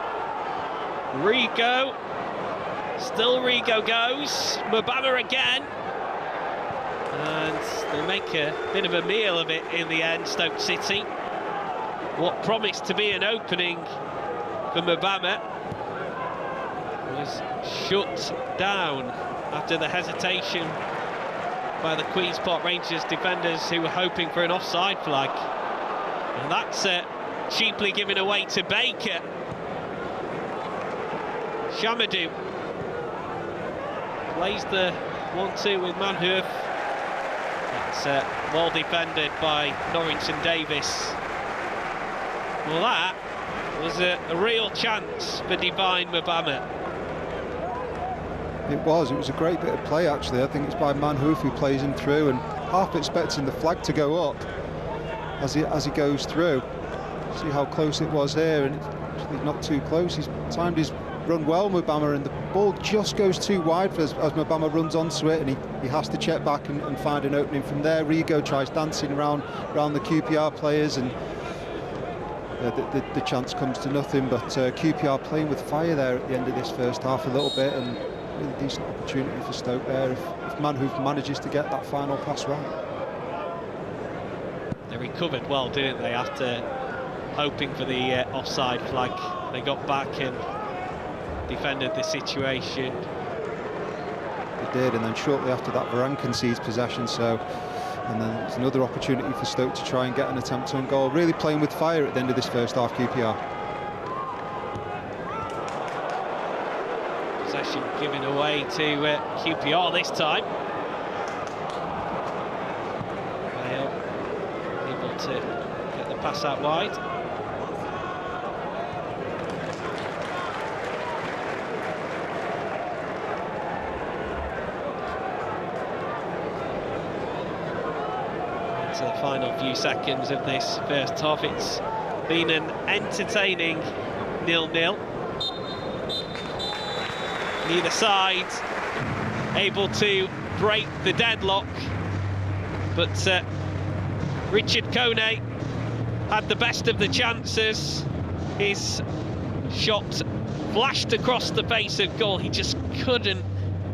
Rigo, still Rigo goes. Mubama again. And they make a bit of a meal of it in the end, Stoke City. What promised to be an opening for Mubama was shut down after the hesitation by the Queen's Park Rangers defenders, who were hoping for an offside flag. And that's cheaply given away to Baker. Shamadou plays the 1-2 with Manhoof. It's well defended by Norwich and Davis. Well, that was a real chance for Divine Mubama. It was a great bit of play actually. I think it's by Manhoof who plays him through, and half expecting the flag to go up as he goes through. See how close it was here, and it's actually not too close. He's timed his run well, Mubama, and the ball just goes too wide as Mubama runs onto it, and he has to check back and find an opening from there. Rigo tries dancing around the QPR players, and the chance comes to nothing. But QPR playing with fire there at the end of this first half a little bit, and really decent opportunity for Stoke there if Manhoof manages to get that final pass right. They recovered well, didn't they, after hoping for the offside flag. They got back and defended the situation. They did, and then shortly after that Varane concedes possession, and then it's another opportunity for Stoke to try and get an attempt on goal. Really playing with fire at the end of this first half, QPR. Possession given away to QPR this time. Bale able to get the pass out wide. The final few seconds of this first half, it's been an entertaining 0-0. Neither side able to break the deadlock, But Richard Kone had the best of the chances. His shot flashed across the face of goal. He just couldn't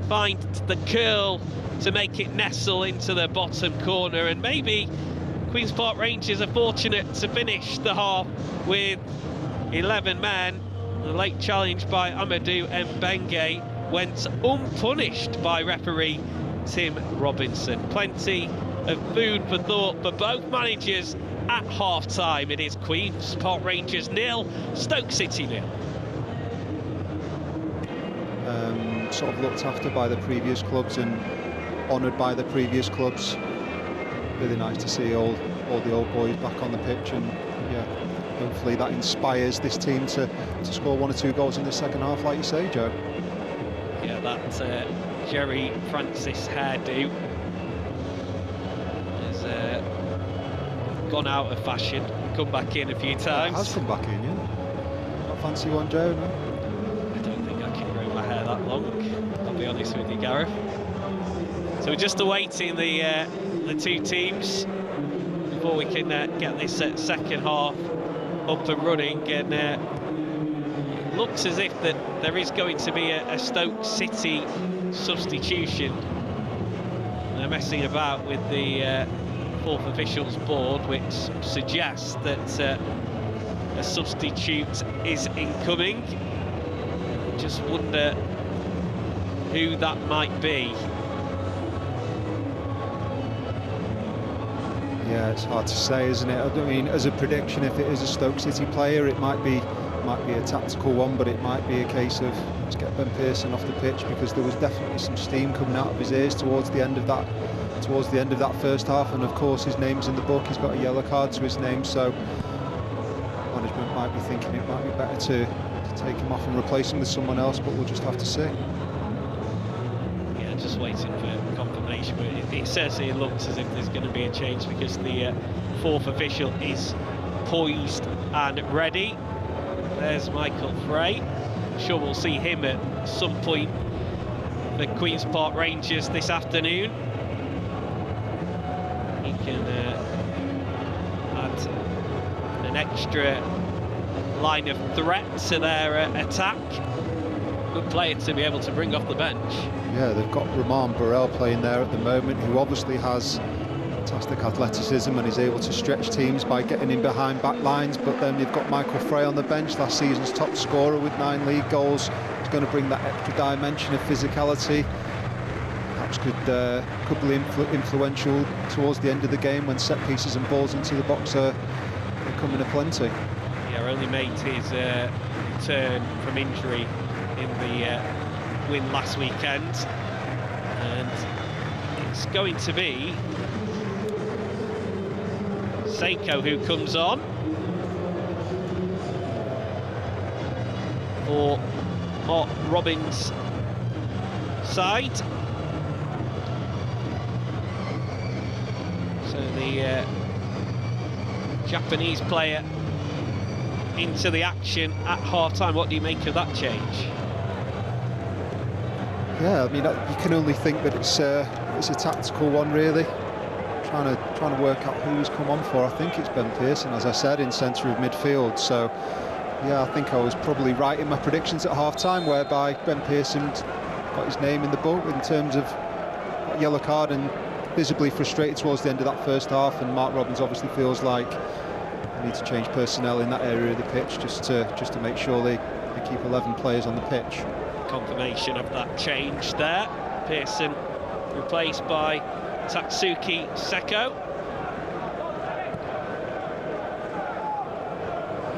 find the curl to make it nestle into the bottom corner. And maybe Queen's Park Rangers are fortunate to finish the half with 11 men. The late challenge by Amadou Mbenge went unpunished by referee Tim Robinson. Plenty of food for thought for both managers at half-time. It is Queen's Park Rangers 0, Stoke City 0. Sort of looked after by the previous clubs and honoured by the previous clubs. Really nice to see all the old boys back on the pitch, and yeah, hopefully that inspires this team to score 1 or 2 goals in the second half, like you say, Joe. Yeah, that Jerry Francis hairdo has gone out of fashion, come back in a few times. It has come back in, yeah. Not fancy one, Joe, no? I don't think I can grow my hair that long, I'll be honest with you, Gareth. So we're just awaiting the two teams before we can get this second half up and running, and it looks as if that there is going to be a Stoke City substitution. They're messing about with the fourth officials board, which suggests that a substitute is incoming. Just wonder who that might be. Yeah, it's hard to say, isn't it? I mean, as a prediction, if it is a Stoke City player, it might be a tactical one, but it might be a case of let's get Ben Pearson off the pitch, because there was definitely some steam coming out of his ears towards the end of that first half, and of course his name's in the book. He's got a yellow card to his name, so management might be thinking it might be better to take him off and replace him with someone else, but we'll just have to see. Yeah, just waiting for confirmation, but it certainly looks as if there's going to be a change, because the fourth official is poised and ready. There's Michael Frey. I'm sure we'll see him at some point for Queen's Park Rangers this afternoon. He can add an extra line of threat to their attack. Good player to be able to bring off the bench. Yeah, they've got Romain Burrell playing there at the moment, who obviously has fantastic athleticism and is able to stretch teams by getting in behind back lines. But then you've got Michael Frey on the bench, last season's top scorer with 9 league goals. He's going to bring that extra dimension of physicality. Perhaps could be influential towards the end of the game when set pieces and balls into the box are coming aplenty. Yeah, only made his return from injury in the win last weekend, and it's going to be Seiko who comes on for Mark Robbins' side. So the Japanese player into the action at half-time. What do you make of that change? Yeah, I mean, you can only think that it's a tactical one, really. Trying to work out who he's come on for. I think it's Ben Pearson, as I said, in centre of midfield. So, yeah, I think I was probably right in my predictions at half-time, whereby Ben Pearson got his name in the book in terms of yellow card and visibly frustrated towards the end of that first half. And Mark Robbins obviously feels like they need to change personnel in that area of the pitch just to make sure they keep 11 players on the pitch. Confirmation of that change there. Pearson replaced by Tatsuki Seko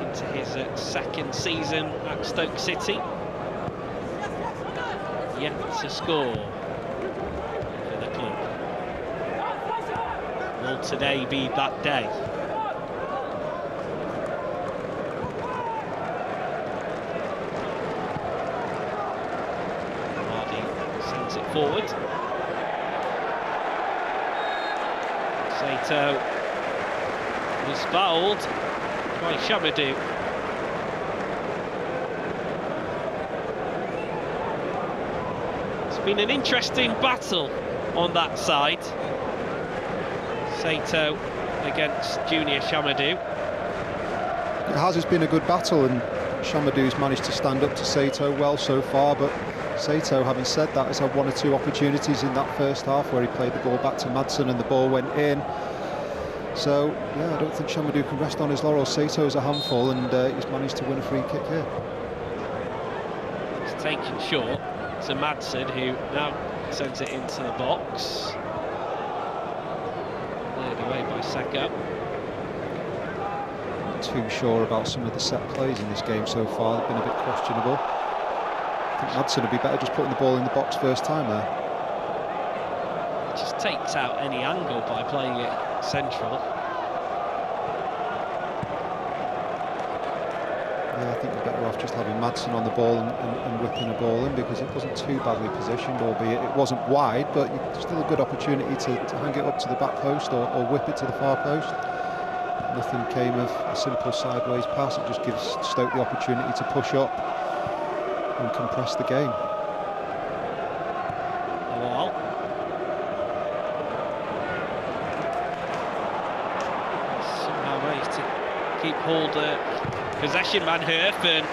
into his second season at Stoke City. Yet to score for the club. Will today be that day? Hardy sends it forward. Sato was fouled by Shamadou. It's been an interesting battle on that side. Sato against Junior Shamadou. It has, it's been a good battle, and Shamadou's managed to stand up to Sato well so far, but Sato, having said that, has had one or two opportunities in that first half where he played the ball back to Madsen and the ball went in. So, yeah, I don't think Shamadou can rest on his laurels. Sato is a handful, and he's managed to win a free kick here. It's taken short to Madsen, who now sends it into the box. Cleared away by Seko. Not too sure about some of the set plays in this game so far. They've been a bit questionable. I think Madsen would be better just putting the ball in the box first time there. It just takes out any angle by playing it central. Yeah, I think you're better off just having Madsen on the ball and whipping a ball in, because it wasn't too badly positioned, albeit it wasn't wide, but still a good opportunity to hang it up to the back post or whip it to the far post. Nothing came of a simple sideways pass. It just gives Stoke the opportunity to push up and compress the game. Well, somehow managed to keep hold of possession, Van Herfen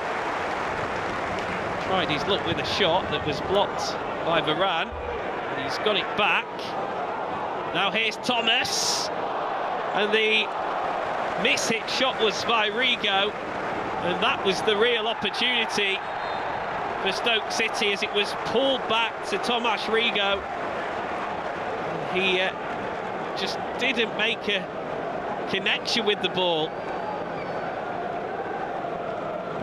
tried his luck with a shot that was blocked by Varane, and he's got it back. Now here's Thomas, and the miss-hit shot was by Rigo, and that was the real opportunity for Stoke City, as it was pulled back to Tomas Rigo. He just didn't make a connection with the ball.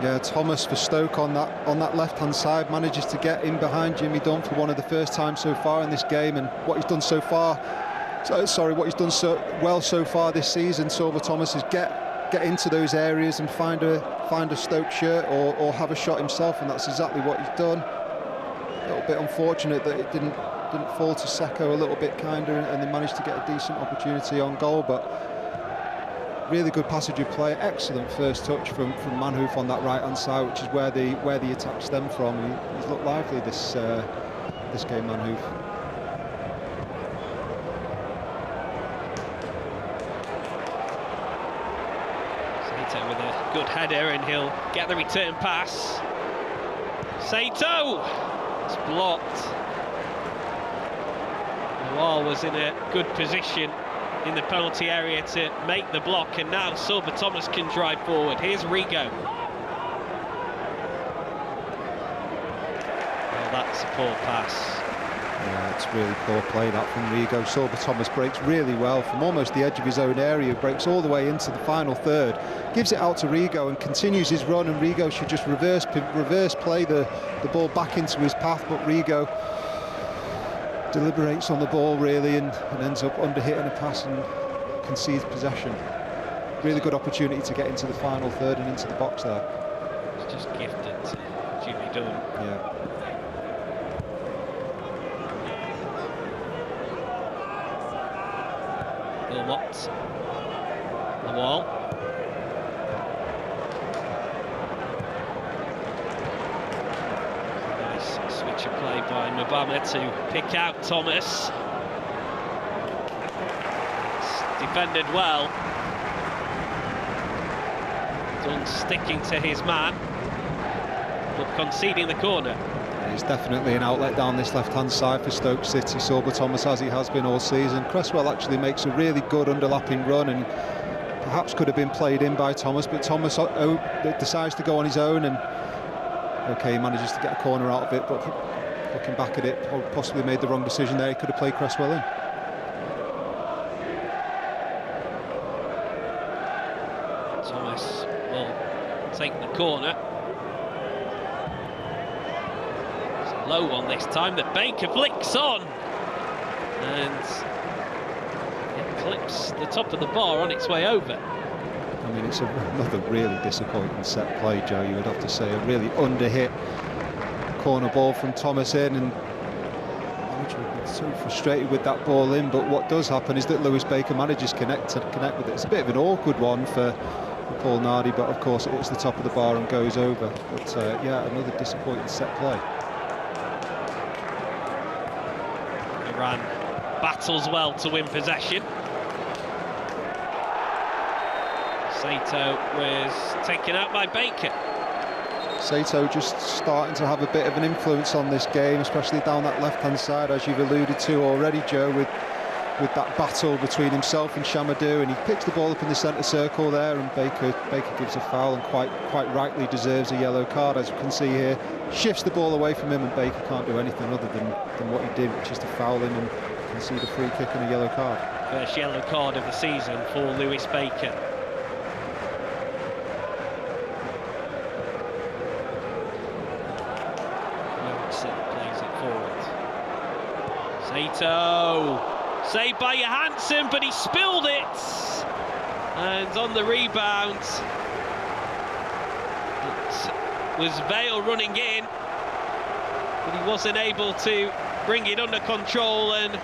Yeah, Thomas for Stoke on that left-hand side manages to get in behind Jimmy Dunn for one of the first times so far in this game, and what he's done so far, what he's done so well so far this season, Sorba Thomas, is get into those areas and find a Stoke shirt or have a shot himself, and that's exactly what he's done. A little bit unfortunate that it didn't fall to Seko a little bit kinder, and they managed to get a decent opportunity on goal, but really good passage of play, excellent first touch from Manhoef on that right-hand side, which is where the attack stemmed from. He's looked lively this game, Manhoef. Sato with a good header, and he'll get the return pass. Sato! It's blocked. Noel was in a good position in the penalty area to make the block, and now Sorba Thomas can drive forward. Here's Rigo. Well, that's a poor pass. Yeah, it's really poor play that from Rigo. Sorba Thomas breaks really well from almost the edge of his own area, breaks all the way into the final third, gives it out to Rigo and continues his run, and Rigo should just reverse play the ball back into his path, but Rigo deliberates on the ball really and ends up under-hitting a pass and concedes possession. Really good opportunity to get into the final third and into the box there. It's just gifted to Jimmy Dunn. Yeah. Wilmot. The wall. Switch of play by Mbama to pick out Thomas. It's defended well. Dunn sticking to his man, but conceding the corner. He's definitely an outlet down this left-hand side for Stoke City, Sorba Thomas, as he has been all season. Cresswell actually makes a really good underlapping run and perhaps could have been played in by Thomas, but Thomas decides to go on his own, and okay, he manages to get a corner out of it, but looking back at it, possibly made the wrong decision there. He could have played Cresswell in. Thomas will take the corner. It's a low one this time that Baker flicks on, and it clips the top of the bar on its way over. I mean, it's another really disappointing set play, Joe, you would have to say. A really under-hit corner ball from Thomas in, and I'm so frustrated with that ball in, but what does happen is that Lewis Baker manages to connect with it. It's a bit of an awkward one for Paul Nardi, but of course it hits the top of the bar and goes over. But yeah, another disappointing set play. Iran battles well to win possession. Sato was taken out by Baker. Sato just starting to have a bit of an influence on this game, especially down that left-hand side, as you've alluded to already, Joe, with that battle between himself and Shamadou, and he picks the ball up in the centre circle there, and Baker gives a foul, and quite rightly deserves a yellow card, as you can see here. Shifts the ball away from him, and Baker can't do anything other than what he did, which is to foul him and concede a free kick and a yellow card. First yellow card of the season for Lewis Baker. Plays it forward. Sato, saved by Johansson, but he spilled it. And on the rebound, it was Vale running in, but he wasn't able to bring it under control and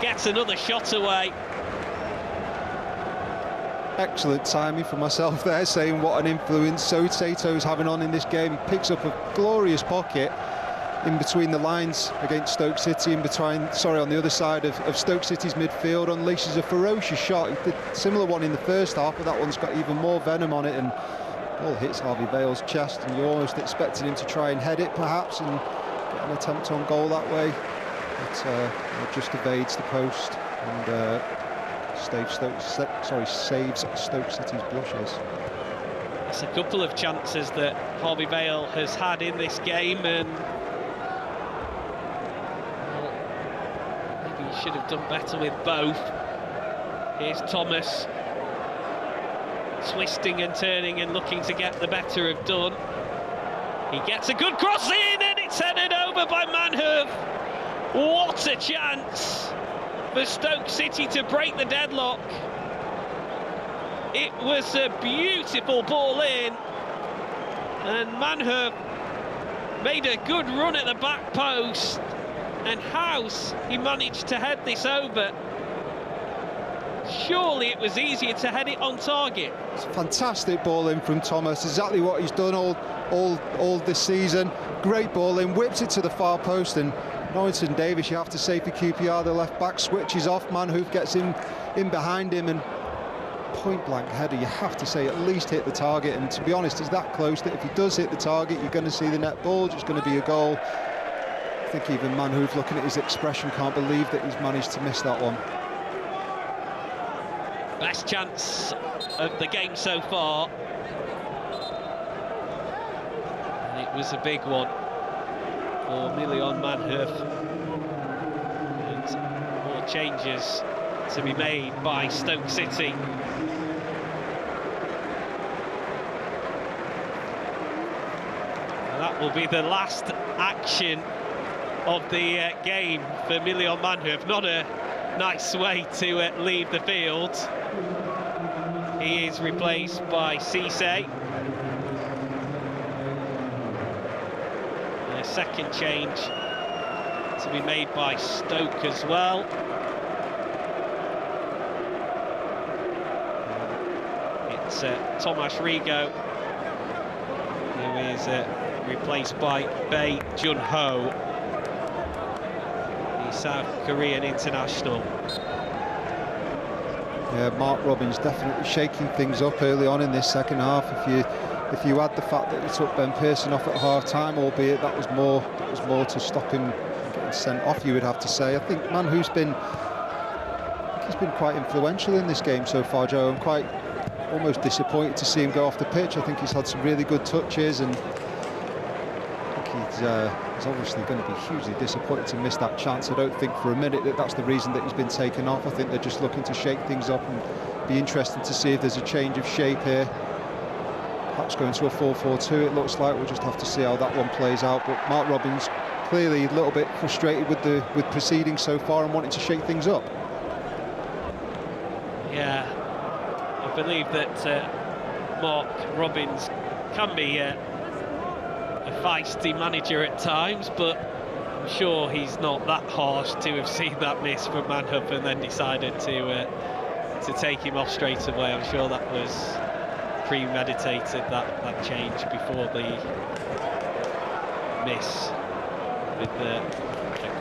gets another shot away. Excellent timing for myself there, saying what an influence Sato's having on in this game. He picks up a glorious pocket in between the lines against Stoke City, on the other side of Stoke City's midfield, unleashes a ferocious shot. He did a similar one in the first half, but that one's got even more venom on it, and ball hits Harvey Vale's chest, and you're almost expecting him to try and head it perhaps and get an attempt on goal that way, but just evades the post and saves Stoke City's blushes. It's a couple of chances that Harvey Vale has had in this game, and maybe he should have done better with both. Here's Thomas, twisting and turning and looking to get the better of Dunn. He gets a good cross in, and it's headed over by Manhoof. What a chance for Stoke City to break the deadlock. It was a beautiful ball in, and Manhoof made a good run at the back post, and House, he managed to head this over. Surely it was easier to head it on target. It's a fantastic ball in from Thomas, exactly what he's done all this season. Great ball in, whips it to the far post, and Norrington Davis, you have to say, for QPR, the left back switches off. Manhoof gets in behind him, and point blank header, you have to say, at least hit the target. And to be honest, he's that close that if he does hit the target, you're going to see the net bulge. It's going to be a goal. I think even Manhoof, looking at his expression, can't believe that he's managed to miss that one. Best chance of the game so far, and it was a big one for Million Manhoof, and more changes to be made by Stoke City. And that will be the last action of the game for Million Manhoof. Not a nice way to leave the field. He is replaced by Cisse. A second change to be made by Stoke as well. It's Tomas Rigo, who is replaced by Bae Jun-ho, the South Korean international. Yeah, Mark Robins definitely shaking things up early on in this second half. If you add the fact that he took Ben Pearson off at half-time, albeit that was more to stop him getting sent off, you would have to say. I think Manhoof's been quite influential in this game so far, Joe. I'm quite almost disappointed to see him go off the pitch. I think he's had some really good touches, and I think he's obviously going to be hugely disappointed to miss that chance. I don't think for a minute that that's the reason that he's been taken off. I think they're just looking to shake things up, and be interested to see if there's a change of shape here. Perhaps going to a 4-4-2, it looks like. We'll just have to see how that one plays out. But Mark Robins clearly a little bit frustrated with proceedings so far and wanting to shake things up. Yeah, I believe that Mark Robins can be a feisty manager at times, but I'm sure he's not that harsh to have seen that miss from Manhoof and then decided to take him off straight away. I'm sure that was premeditated, that change before the miss with a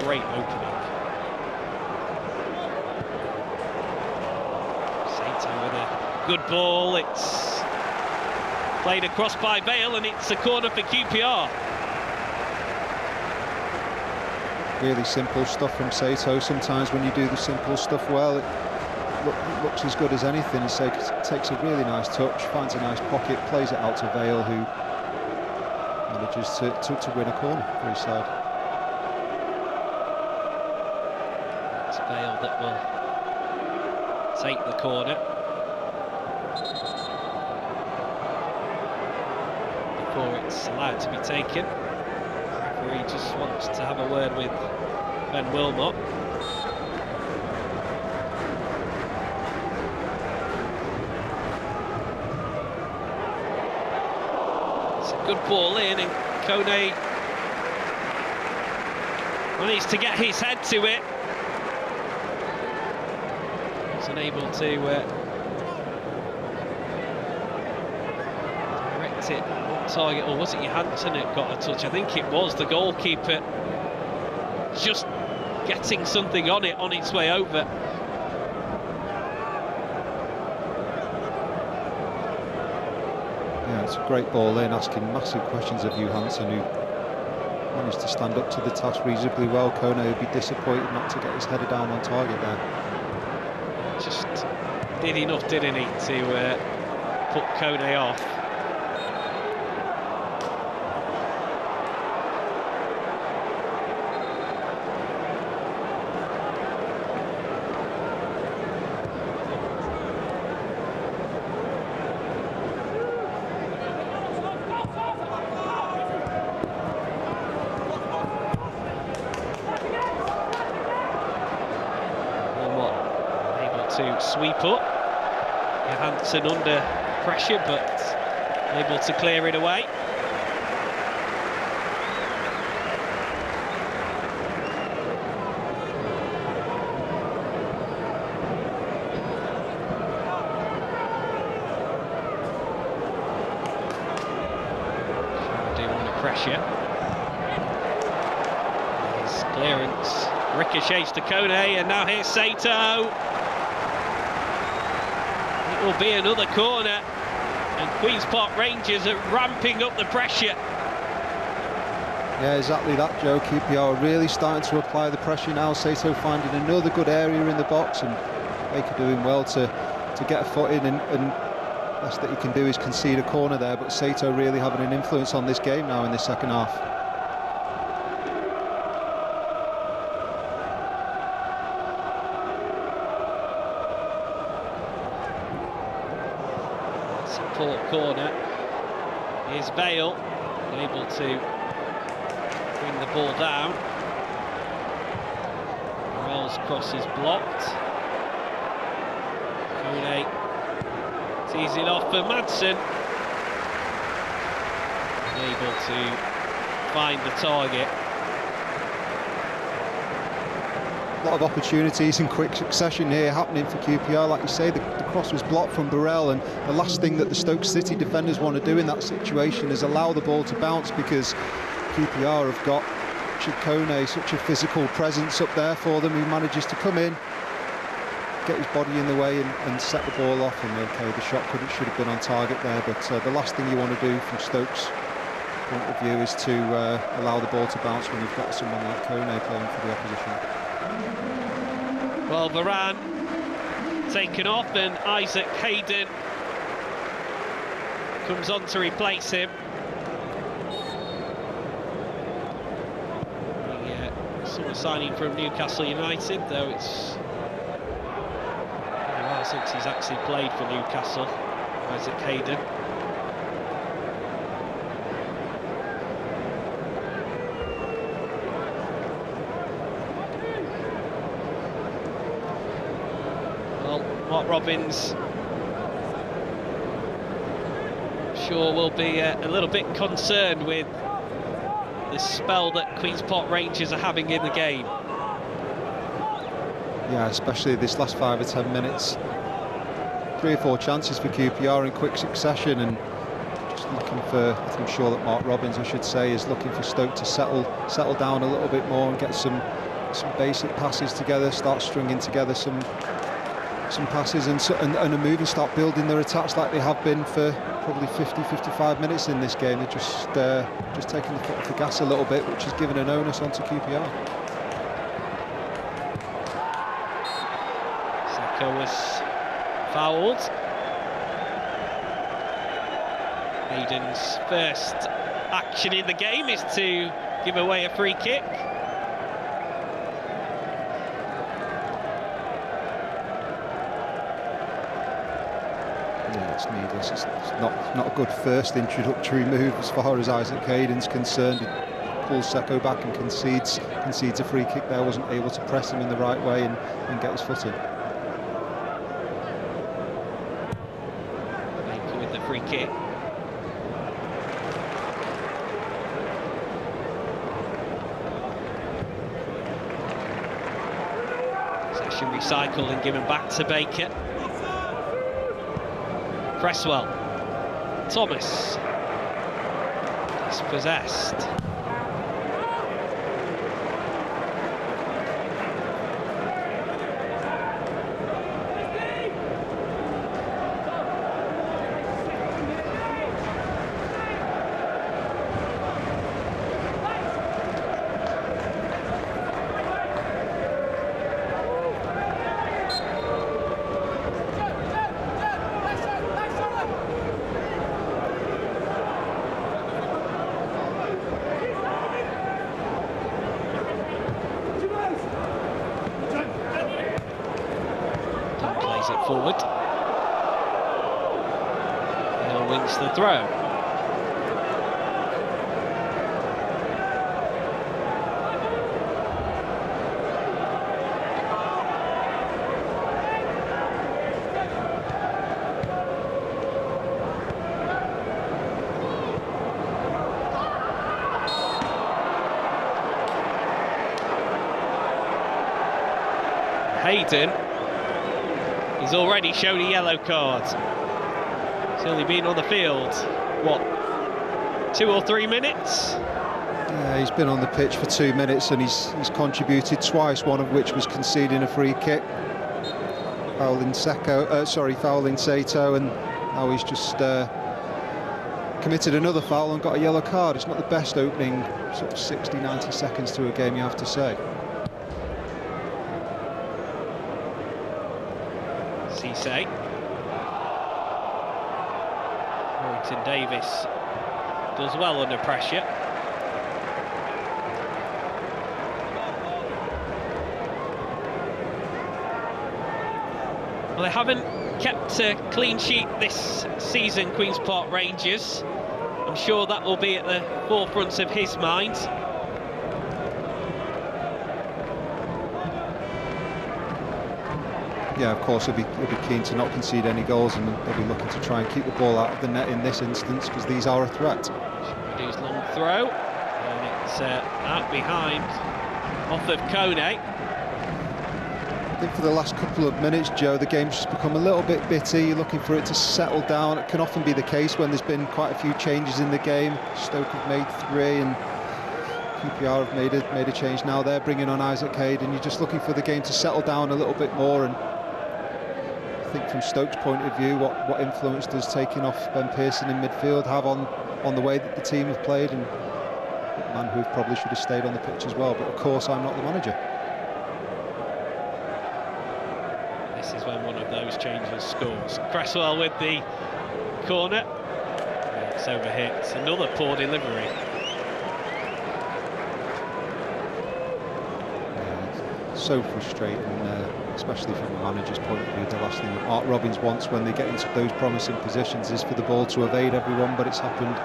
great opening. Sato with a good ball. It's Played across by Vale, and it's a corner for QPR. Really simple stuff from Sato. Sometimes when you do the simple stuff well, it looks as good as anything. He takes a really nice touch, finds a nice pocket, plays it out to Vale, who manages to win a corner for his side. It's Vale that will take the corner. Before it's allowed to be taken, the referee just wants to have a word with Ben Wilmot. It's a good ball in, and Kone managed to get his head to it. He's unable to direct it on target, or was it Johansson that got a touch? I think it was the goalkeeper just getting something on it on its way over. Yeah, it's a great ball in, asking massive questions of Johansson, who managed to stand up to the task reasonably well. Kone would be disappointed not to get his header down on target there. Just did enough, didn't he, to put Kone off. To sweep up, Johansson under pressure, but able to clear it away. Under pressure. His clearance ricochets to Kone, and now here's Sato. Will be another corner, and Queen's Park Rangers are ramping up the pressure. Yeah, exactly that, Joe. QPR are really starting to apply the pressure now. Sato finding another good area in the box, and Baker doing well to get a foot in, and best that he can do is concede a corner there, but Sato really having an influence on this game now in the second half. Support corner. Here's Vale, able to bring the ball down. Morel's cross is blocked. Kone tees it off for Madsen. Able to find the target. A lot of opportunities in quick succession here happening for QPR. Like you say, the cross was blocked from Burrell, and the last thing that the Stoke City defenders want to do in that situation is allow the ball to bounce, because QPR have got Kone, such a physical presence up there for them, who manages to come in, get his body in the way and set the ball off. And okay, the shot should have been on target there, but the last thing you want to do from Stoke's point of view is to allow the ball to bounce when you've got someone like Kone playing for the opposition. Well, Varane taken off, and Isaac Hayden comes on to replace him. The summer signing from Newcastle United, though it's been a while since he's actually played for Newcastle, Isaac Hayden. Mark Robbins, sure, will be a little bit concerned with the spell that Queen's Park Rangers are having in the game. Yeah, especially this last 5 or 10 minutes. 3 or 4 chances for QPR in quick succession, and just looking for, I'm sure that Mark Robbins, I should say, is looking for Stoke to settle down a little bit more and get some basic passes together, start stringing together some passes and a move and start building their attacks like they have been for probably 50-55 minutes in this game. They're just taking the foot off the gas a little bit, which has given an onus onto QPR. Saka was fouled. Hayden's first action in the game is to give away a free kick. Yeah, it's needless. It's not a good first introductory move as far as Isaac Hayden's concerned. He pulls Seko back and concedes a free kick there. Wasn't able to press him in the right way and get his foot in. Baker with the free kick. Session recycled and given back to Baker. Cresswell, Thomas, dispossessed. It forward. Hill wins the throw. Hayden. He's already shown a yellow card. He's only been on the field, what, 2 or 3 minutes? Yeah, he's been on the pitch for 2 minutes and he's contributed twice, one of which was conceding a free kick. Fouling Sato, and now he's just committed another foul and got a yellow card. It's not the best opening sort of 60-90 seconds to a game, you have to say. Cisse. Warrington Davis does well under pressure. Well, they haven't kept a clean sheet this season, Queen's Park Rangers. I'm sure that will be at the forefront of his mind. Yeah, of course, he'll be keen to not concede any goals, and they'll be looking to try and keep the ball out of the net in this instance, because these are a threat. Shoody's long throw, and it's out behind, off of Kone. I think for the last couple of minutes, Joe, the game's just become a little bit bitty. You're looking for it to settle down. It can often be the case when there's been quite a few changes in the game. Stoke have made 3, and QPR have made a change now. They're bringing on Isaac Hayden. You're just looking for the game to settle down a little bit more. And I think from Stoke's point of view, what influence does taking off Ben Pearson in midfield have on the way that the team have played? And Manhoef probably should have stayed on the pitch as well, but of course I'm not the manager. This is when one of those changes scores. Cresswell with the corner. It's overhit. Another poor delivery. So frustrating, especially from the manager's point of view. The last thing that Mark Robbins wants when they get into those promising positions is for the ball to evade everyone, but it's happened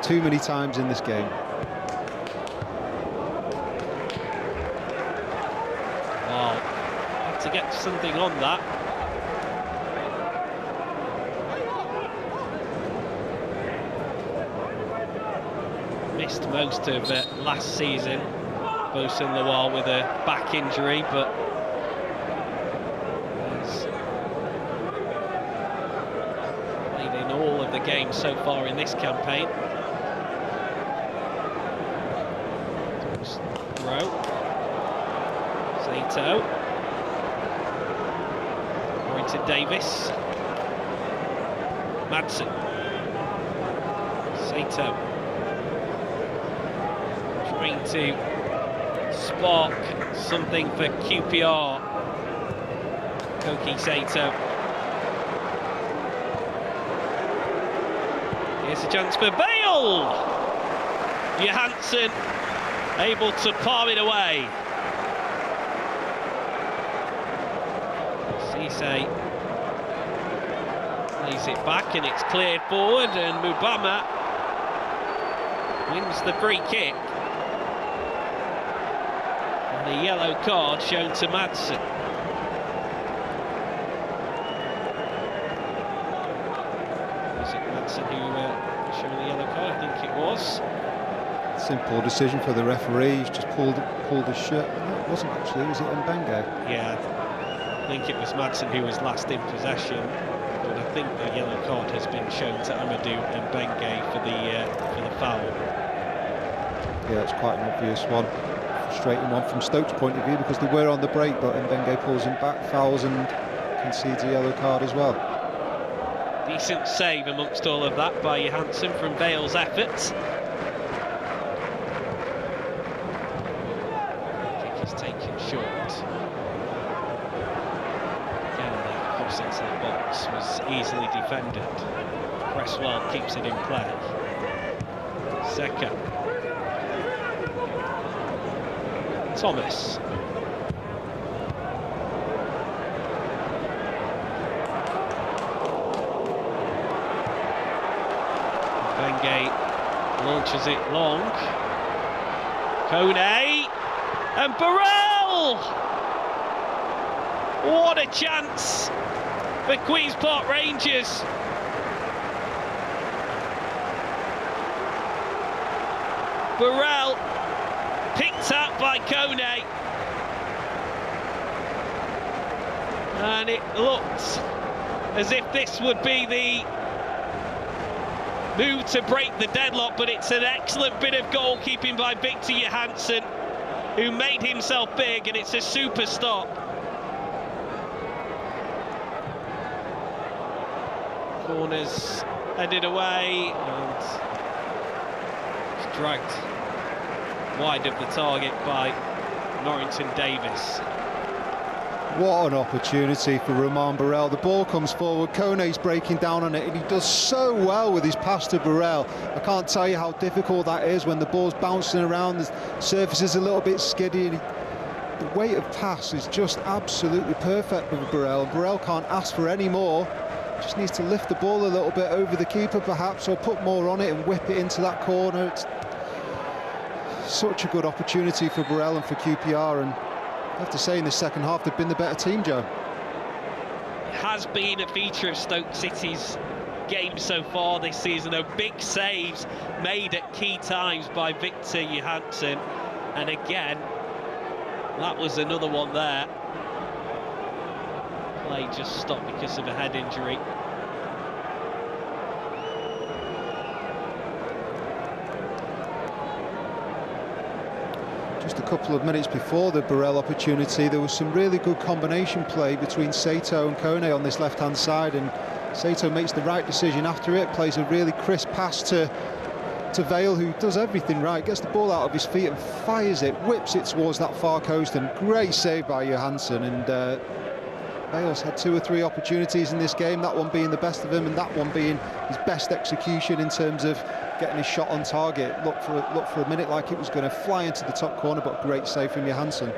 too many times in this game. Well, have to get something on that. Missed most of last season. Bosun Lawal with a back injury, but he's played in all of the games so far in this campaign. Rowe, Sato, Warrington Davis, Madsen, Saito trying to spark something for QPR. Koki Saito. Here's a chance for Bale! Johansson able to palm it away. Cisse lays it back and it's cleared forward, and Mubama wins the free kick. And a yellow card shown to Madsen. Was it Madsen who showed the yellow card? I think it was. Simple decision for the referee. He's just pulled his shirt. No, it wasn't actually. Was it Mbenge? Yeah, I think it was Madsen who was last in possession. But I think the yellow card has been shown to Amadou Mbenge for the foul. Yeah, it's quite an obvious one. Frustrating one from Stoke's point of view because they were on the break, but Mbenge pulls him back, fouls, and concedes a yellow card as well. Decent save amongst all of that by Johansson from Bale's efforts. Kick is taken short. Again, the cross into the box was easily defended. Cresswell keeps it in play. Seka. Thomas. Mbenge launches it long. Kone and Burrell! What a chance for Queen's Park Rangers. Burrell picked up by Kone, and it looked as if this would be the move to break the deadlock, but it's an excellent bit of goalkeeping by Victor Johansson, who made himself big, and it's a super stop. Corners headed away and it's dragged wide of the target by Norrington Davis. What an opportunity for Romain Burrell. The ball comes forward, Kone's breaking down on it, and he does so well with his pass to Burrell. I can't tell you how difficult that is when the ball's bouncing around, the surface is a little bit skiddy, and the weight of pass is just absolutely perfect for Burrell. And Burrell can't ask for any more, just needs to lift the ball a little bit over the keeper perhaps, or put more on it and whip it into that corner. It's such a good opportunity for Burrell and for QPR, and I have to say in the second half they've been the better team, Joe. It has been a feature of Stoke City's game so far this season, though. Big saves made at key times by Victor Johansson, and again that was another one there. Play just stopped because of a head injury. Just a couple of minutes before the Burrell opportunity, there was some really good combination play between Saito and Kone on this left-hand side, and Saito makes the right decision after it, plays a really crisp pass to Vale, who does everything right, gets the ball out of his feet and fires it, whips it towards that far coast, and great save by Johansson. And Vale's had 2 or 3 opportunities in this game, that one being the best of them, and that one being his best execution in terms of getting his shot on target. Looked for a minute like it was going to fly into the top corner, but great save from Johansson.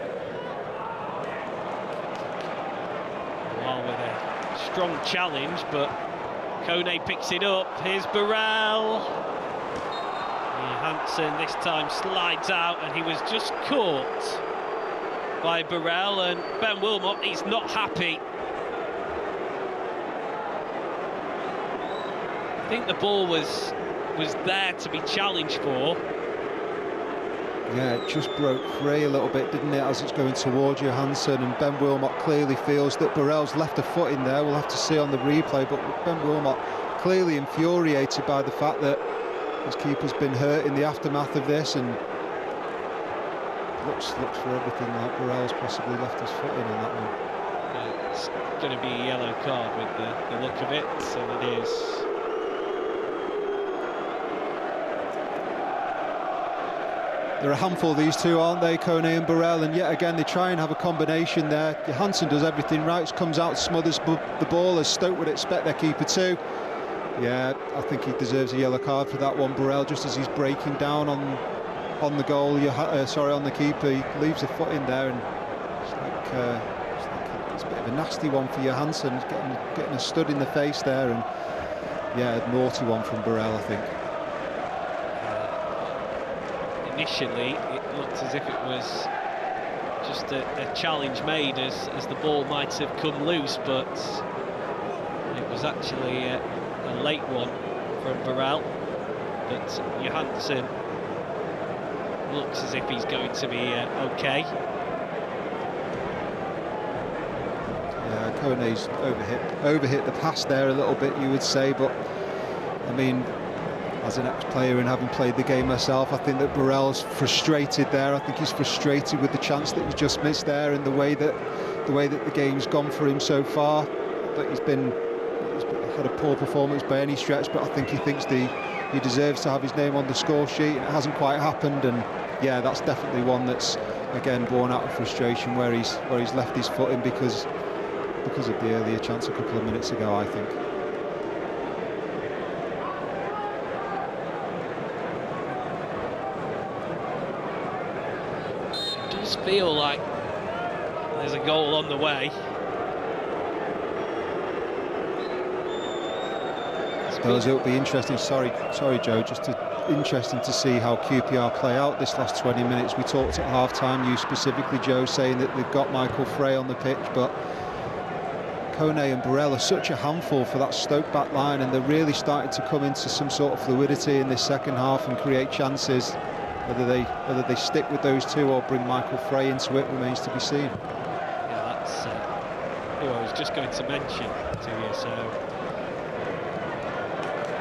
Well, with a strong challenge, but Kone picks it up. Here's Burrell. Johansson this time slides out, and he was just caught by Burrell, and Ben Wilmot, he's not happy. I think the ball was there to be challenged for. Yeah, it just broke free a little bit, didn't it, as it's going towards Johansson, and Ben Wilmot clearly feels that Burrell's left a foot in there. We'll have to see on the replay, but Ben Wilmot clearly infuriated by the fact that his keeper's been hurt in the aftermath of this, and looks for everything like Burrell's possibly left his foot in that one. Yeah, it's going to be a yellow card with the look of it, so it is. They're a handful, these two, aren't they, Kone and Burrell? And yet again, they try and have a combination there. Johansson does everything right, comes out, smothers the ball, as Stoke would expect their keeper to. Yeah, I think he deserves a yellow card for that one, Burrell, just as he's breaking down on the goal. On the keeper. He leaves a foot in there, and it's a bit of a nasty one for Johansson. He's getting a stud in the face there, and yeah, a naughty one from Burrell, I think. Initially, it looked as if it was just a challenge made as the ball might have come loose, but it was actually a late one from Burrell. But Johansson looks as if he's going to be okay. Yeah, Kone's overhit the pass there a little bit, you would say, but I mean, as an ex-player and having played the game myself, I think that Burrell's frustrated there. I think he's frustrated with the chance that he's just missed there, and the way that the game's gone for him so far. But he's had a poor performance by any stretch, but I think he thinks he deserves to have his name on the score sheet, and it hasn't quite happened. And yeah, that's definitely one that's again born out of frustration, where he's left his foot in because of the earlier chance a couple of minutes ago, I think. Feel like there's a goal on the way. It'll be interesting. Sorry, Joe. Interesting to see how QPR play out this last 20 minutes. We talked at half-time, you specifically, Joe, saying that they've got Michael Frey on the pitch, but Kone and Burrell are such a handful for that Stoke back line, and they're really starting to come into some sort of fluidity in this second half and create chances. Whether they stick with those two or bring Michael Frey into it remains to be seen. Yeah, that's who I was just going to mention to you. So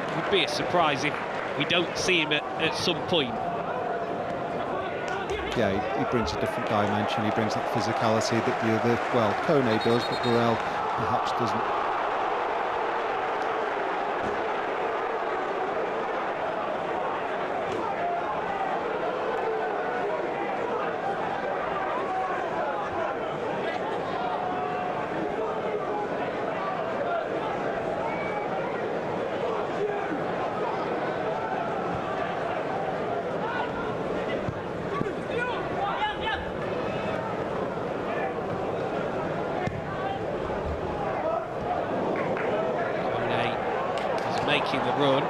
it would be a surprise if we don't see him at some point. Yeah, he brings a different dimension. He brings that physicality that the other, well, Kone does, but Burrell perhaps doesn't. Making the run.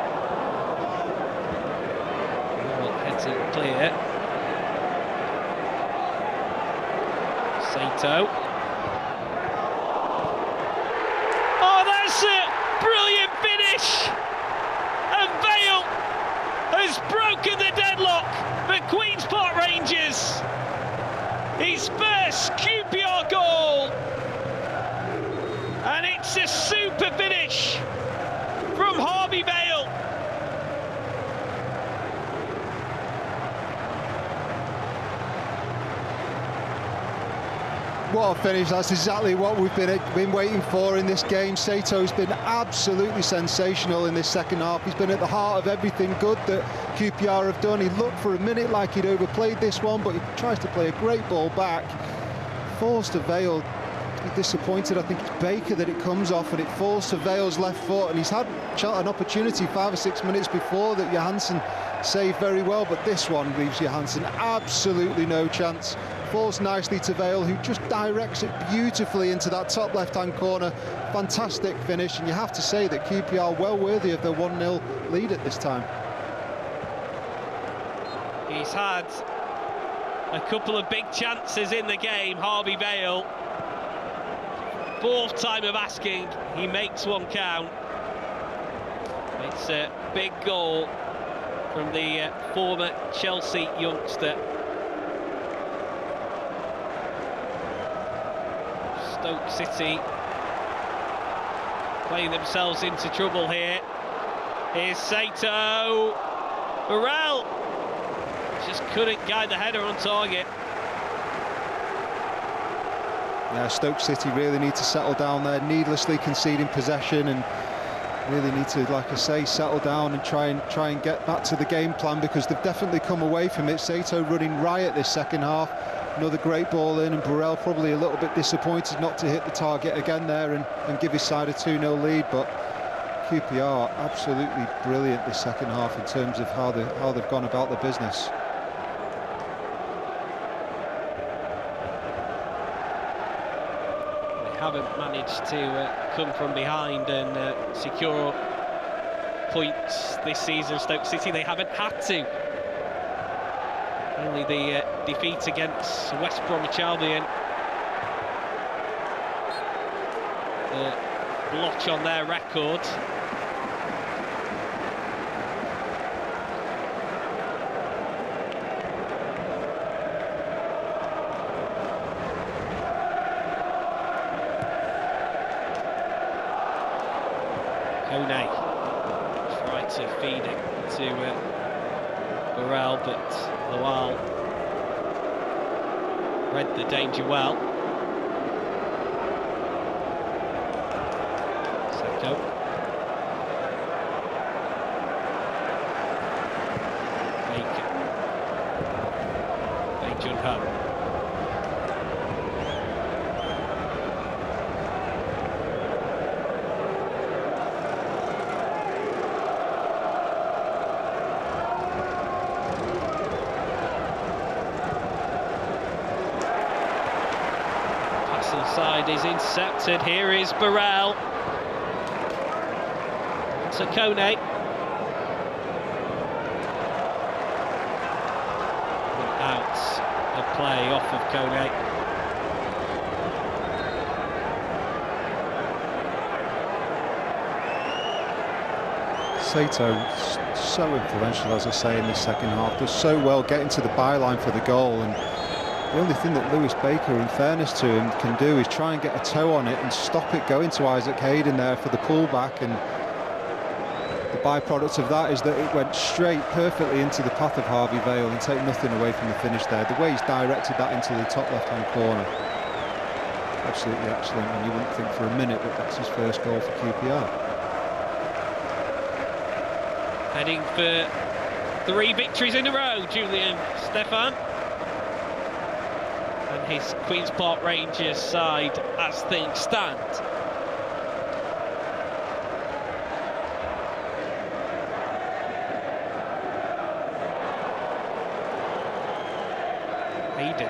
Heads it clear. Sato. Oh, that's it! Brilliant finish! And Vale has broken the deadlock for Queen's Park Rangers. His first QPR goal. And it's a super finish from Harvey Vale. What a finish. That's exactly what we've been waiting for in this game. Sato's been absolutely sensational in this second half. He's been at the heart of everything good that QPR have done. He looked for a minute like he'd overplayed this one, but he tries to play a great ball back. Falls to Vale. Disappointed. I think it's Baker that it comes off, and it falls to Vale's left foot, and he's had an opportunity 5 or 6 minutes before that Johansson saved very well, but this one leaves Johansson absolutely no chance. Falls nicely to Vale, who just directs it beautifully into that top left-hand corner. Fantastic finish, and you have to say that QPR well worthy of their 1-0 lead at this time. He's had a couple of big chances in the game, Harvey Vale. Fourth time of asking, he makes one count. It's a big goal from the former Chelsea youngster. Stoke City playing themselves into trouble here. Here's Sato. Burrell just couldn't guide the header on target. Yeah, Stoke City really need to settle down there, needlessly conceding possession, and really need to, like I say, settle down and try and get back to the game plan, because they've definitely come away from it. Sato running riot this second half. Another great ball in, and Burrell probably a little bit disappointed not to hit the target again there and give his side a 2-0 lead. But QPR absolutely brilliant this second half in terms of how they've gone about their business. Haven't managed to come from behind and secure points this season. Stoke City, they haven't had to. Only the defeat against West Bromwich Albion, the blotch on their record. Kone tried to feed it to Burrell, but Lawal read the danger well. Seko. Baker. Bae Jun-ho. Side is intercepted. Here is Burrell. To Kone. Out of play off of Kone. Sato so influential, as I say, in the second half. Does so well getting to the byline for the goal, and the only thing that Lewis Baker, in fairness to him, can do is try and get a toe on it and stop it going to Isaac Hayden there for the pullback. And the byproduct of that is that it went straight perfectly into the path of Harvey Vale, and take nothing away from the finish there. The way he's directed that into the top left-hand corner, absolutely excellent. And you wouldn't think for a minute that that's his first goal for QPR. Heading for 3 victories in a row, Julian Stefan. And his Queen's Park Rangers side as things stand. Hayden.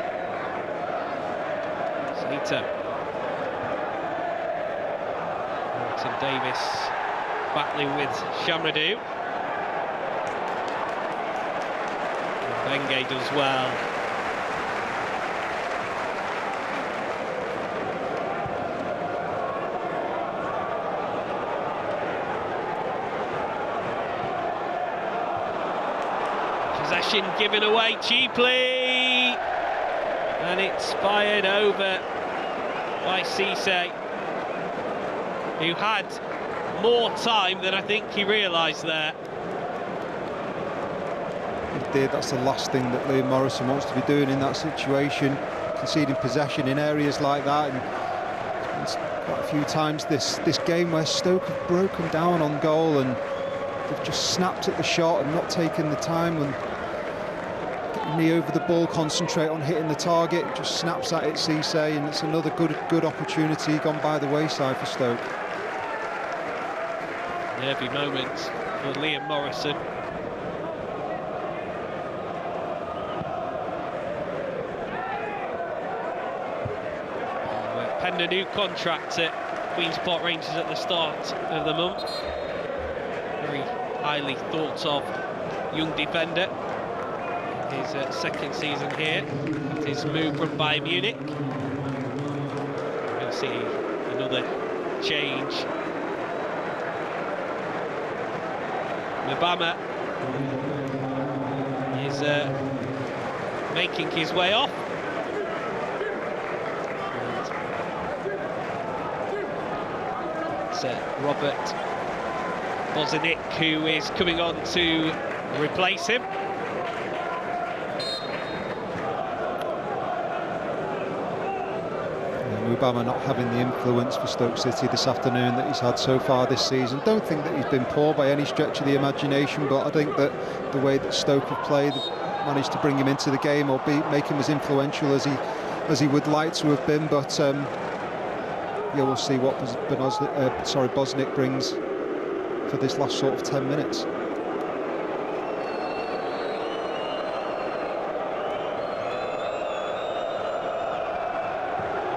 Sato. Martin Davis battling with Shamradou. Benge does well. Possession given away cheaply, and it's fired over by Cisse, who had more time than I think he realised there. That's the last thing that Liam Morrison wants to be doing in that situation, conceding possession in areas like that. And quite a few times this game where Stoke have broken down on goal, and they've just snapped at the shot and not taken the time and get the knee over the ball, concentrate on hitting the target, just snaps at it, Cisse, and it's another good opportunity gone by the wayside for Stoke. Nervy moment for Liam Morrison. Penned a new contract at Queen's Park Rangers at the start of the month. Very highly thought of young defender. His second season here, his move from Bayern Munich. We'll see another change. Mabama is making his way off. Robert Bozanic, who is coming on to replace him. Mubama not having the influence for Stoke City this afternoon that he's had so far this season. Don't think that he's been poor by any stretch of the imagination, but I think that the way that Stoke have played, managed to bring him into the game or make him as influential as he would like to have been. But yeah, we'll see what Bosnic brings for this last sort of 10 minutes.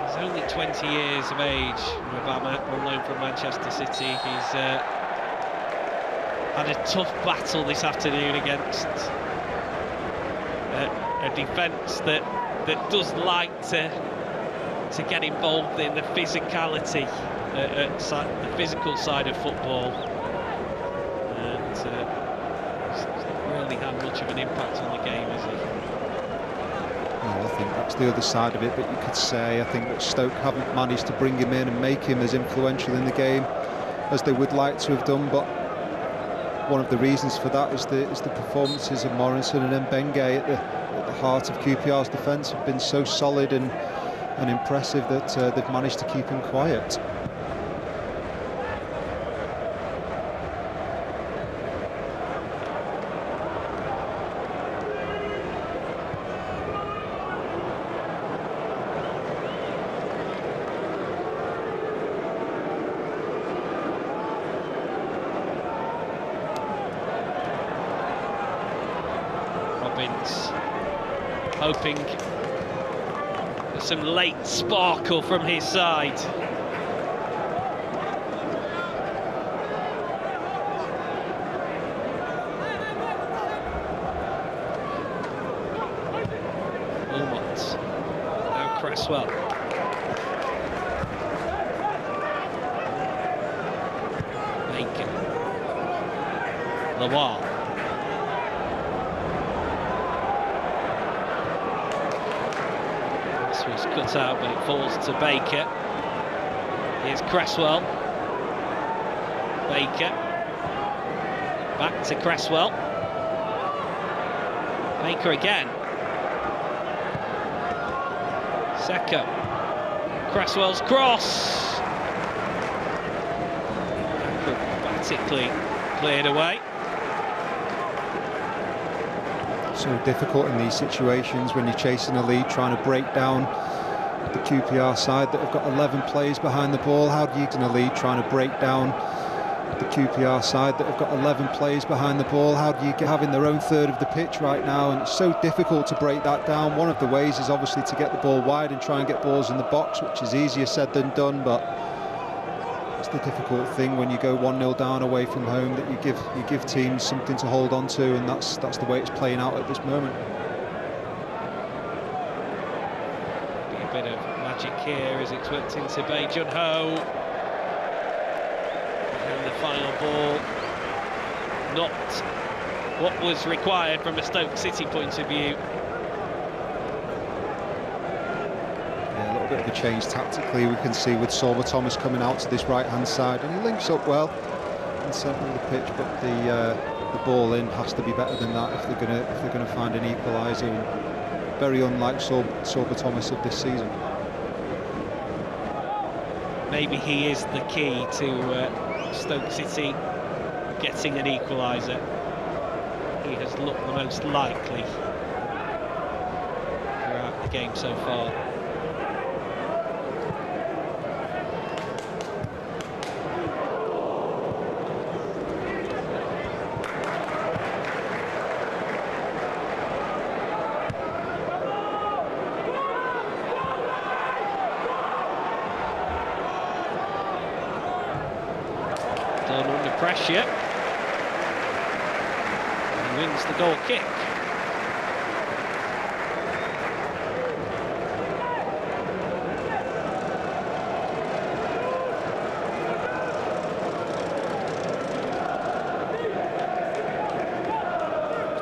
He's only 20 years of age, Mubama, on loan from Manchester City. He's had a tough battle this afternoon against a defence that does like to get involved in the physicality, the physical side of football, and he's not really had much of an impact on the game, has he? Well, I think that's the other side of it, but you could say I think that Stoke haven't managed to bring him in and make him as influential in the game as they would like to have done. But one of the reasons for that is the performances of Morrison and Mbenge at the heart of QPR's defence have been so solid and impressive that they've managed to keep him quiet. Hoping for some late sparkle from his side. Wilmot. Now Cresswell. Bacon. Lawal. Was cut out, but it falls to Baker. Here's Cresswell. Baker. Back to Cresswell. Baker again. Seko. Cresswell's cross. Acrobatically cleared away. So difficult in these situations when you're chasing a lead, trying to break down the QPR side that have got 11 players behind the ball. How do you get in a lead trying to break down the QPR side that have got 11 players behind the ball? How do you get having their own third of the pitch right now? And it's so difficult to break that down. One of the ways is obviously to get the ball wide and try and get balls in the box, which is easier said than done, but it's the difficult thing when you go 1-0 down away from home, that you give teams something to hold on to, and that's the way it's playing out at this moment. Be a bit of magic here as it's worked into Bae Jun-ho, and the final ball not what was required from a Stoke City point of view. Bit of a change tactically we can see with Sorba Thomas coming out to this right hand side, and he links up well in the centre of the pitch, but the ball in has to be better than that if they're gonna find an equaliser, and very unlike Sorba Thomas of this season. Maybe he is the key to Stoke City getting an equaliser. He has looked the most likely throughout the game so far. Under pressure, he wins the goal kick.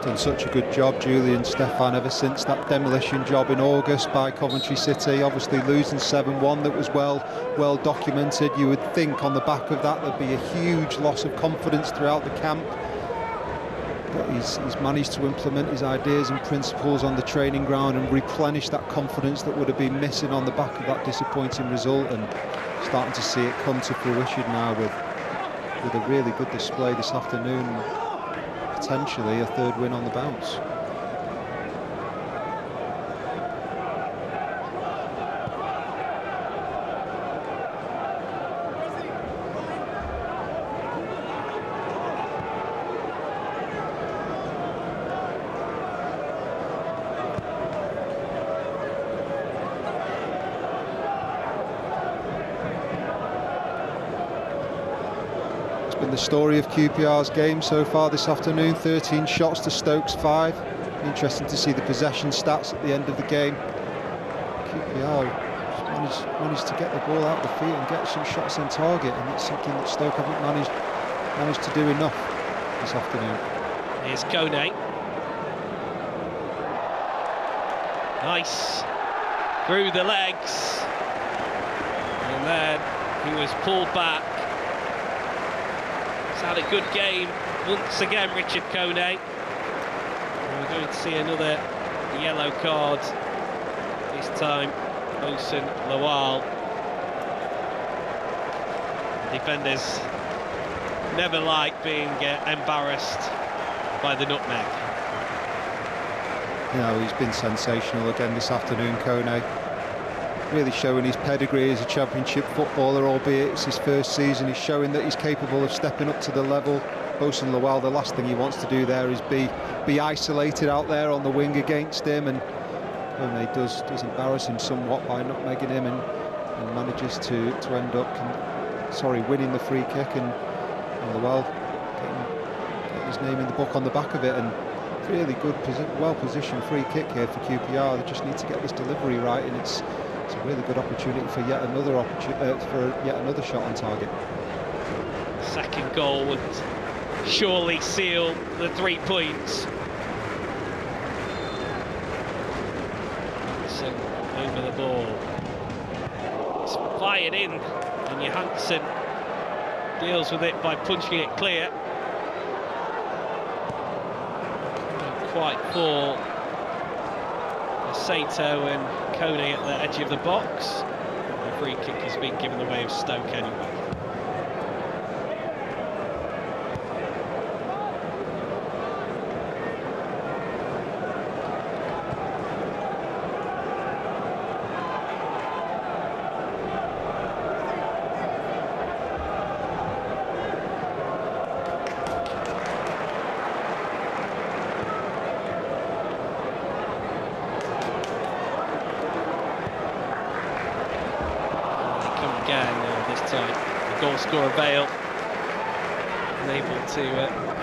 Done such a good job, Julian Stefan, ever since that demolition job in August by Coventry City. Obviously losing 7-1, that was well documented. You would think on the back of that there'd be a huge loss of confidence throughout the camp. but he's managed to implement his ideas and principles on the training ground and replenish that confidence that would have been missing on the back of that disappointing result, and starting to see it come to fruition now with a really good display this afternoon, potentially a third win on the bounce. The story of QPR's game so far this afternoon: 13 shots to Stoke's 5. Interesting to see the possession stats at the end of the game. QPR managed to get the ball out of the feet and get some shots on target, and that's something that Stoke haven't managed to do enough this afternoon. Here's Kone. Nice through the legs, and then he was pulled back. Had a good game once again, Richard Kone. And we're going to see another yellow card, this time Osun Lawal. Defenders never like being embarrassed by the nutmeg. No, he's been sensational again this afternoon, Kone. Really showing his pedigree as a championship footballer, albeit it's his first season. He's showing that he's capable of stepping up to the level. Osun Lawal, the last thing he wants to do there is be isolated out there on the wing against him, and Kone does embarrass him somewhat by nutmegging him, and manages to end up winning the free kick, and Lawal getting his name in the book on the back of it. And really good, well-positioned free kick here for QPR. They just need to get this delivery right, and it's a really good opportunity for yet another shot on target. Second goal would surely seal the 3 points. So over the ball, it's fired in, and Johansson deals with it by punching it clear. Not quite for Sato and Kone at the edge of the box. The free kick has been given the way of Stoke anyway. This time the goal scorer Vale unable to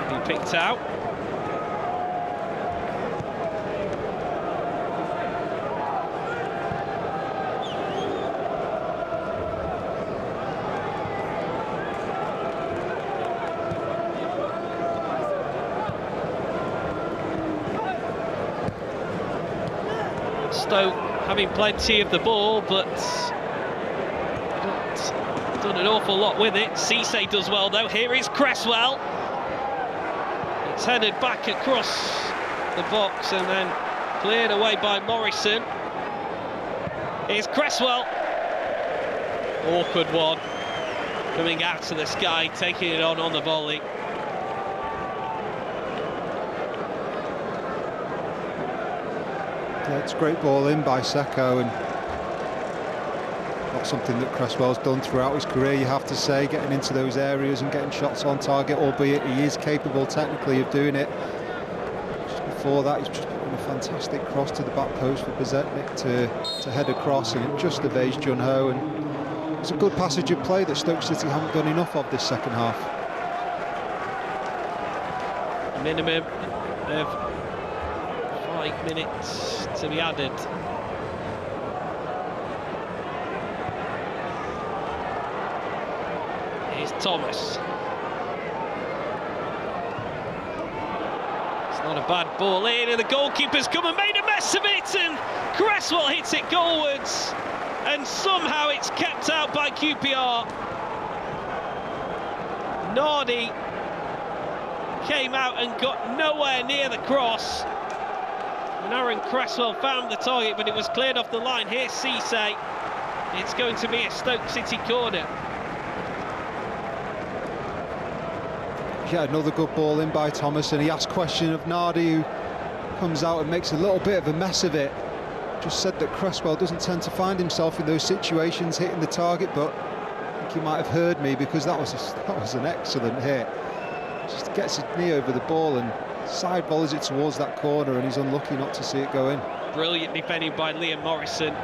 be picked out. Stoke having plenty of the ball, but done an awful lot with it. Cisse does well though. Here is Cresswell. It's headed back across the box and then cleared away by Morrison. Here's Cresswell. Awkward one. Coming out to the sky, taking it on the volley. Yeah, it's a great ball in by Seko, and not something that Cresswell's done throughout his career, you have to say, getting into those areas and getting shots on target, albeit he is capable technically of doing it. Just before that, he's just put in a fantastic cross to the back post for Bezetnik to head across, and it just evades Jun-Ho, and it's a good passage of play that Stoke City haven't done enough of this second half. A minimum of 5 minutes to be added. Thomas. It's not a bad ball in, and the goalkeeper's come and made a mess of it, and Cresswell hits it goalwards, and somehow it's kept out by QPR. Nardi came out and got nowhere near the cross. And Aaron Cresswell found the target, but it was cleared off the line. Here's Cisse. It's going to be a Stoke City corner. Yeah, another good ball in by Thomas, and he asked question of Nardi, who comes out and makes a little bit of a mess of it. Just said that Cresswell doesn't tend to find himself in those situations hitting the target, but I think he might have heard me, because that was an excellent hit. Just gets his knee over the ball and side volleys it towards that corner, and he's unlucky not to see it go in. Brilliant defending by Liam Morrison,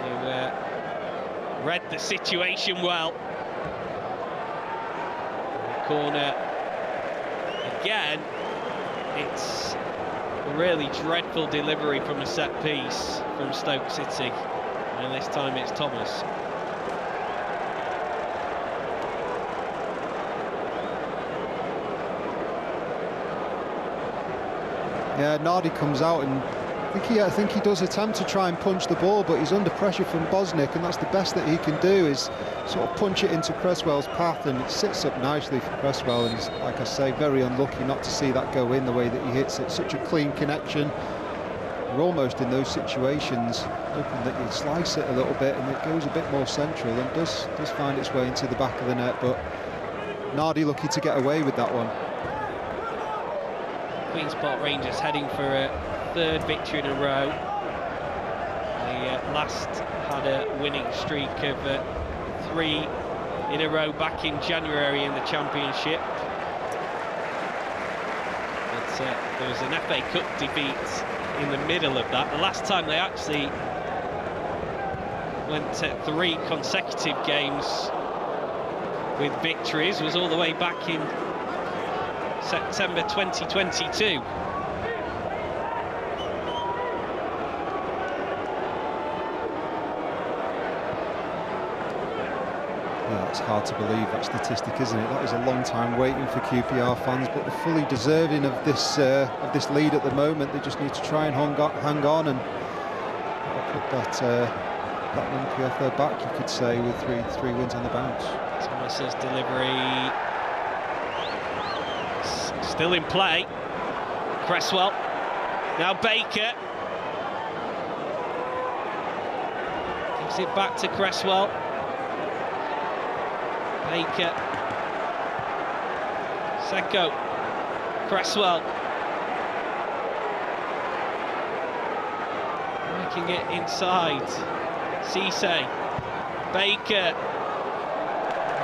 who read the situation well. Corner again. It's a really dreadful delivery from a set piece from Stoke City, and this time it's Thomas. Yeah, Nardi comes out, and I think he does attempt to try and punch the ball, but he's under pressure from Bosnick, and that's the best that he can do, is sort of punch it into Cresswell's path, and it sits up nicely for Cresswell, and he's, like I say, very unlucky not to see that go in the way that he hits it. Such a clean connection. You're almost in those situations hoping that you slice it a little bit and it goes a bit more central, and does find its way into the back of the net, but Nardi lucky to get away with that one. Queen's Park Rangers heading for a third victory in a row. They last had a winning streak of 3 in a row back in January in the Championship. But there was an FA Cup defeat in the middle of that. The last time they actually went 3 consecutive games with victories was all the way back in September 2022. It's hard to believe that statistic, isn't it? That is a long time waiting for QPR fans, but they're fully deserving of this lead at the moment. They just need to try and hang on and put that monkey off their back, you could say, with three wins on the bounce. Thomas's delivery still in play. Cresswell, now Baker gives it back to Cresswell. Baker, Seko, Cresswell, making it inside. Cisse, Baker,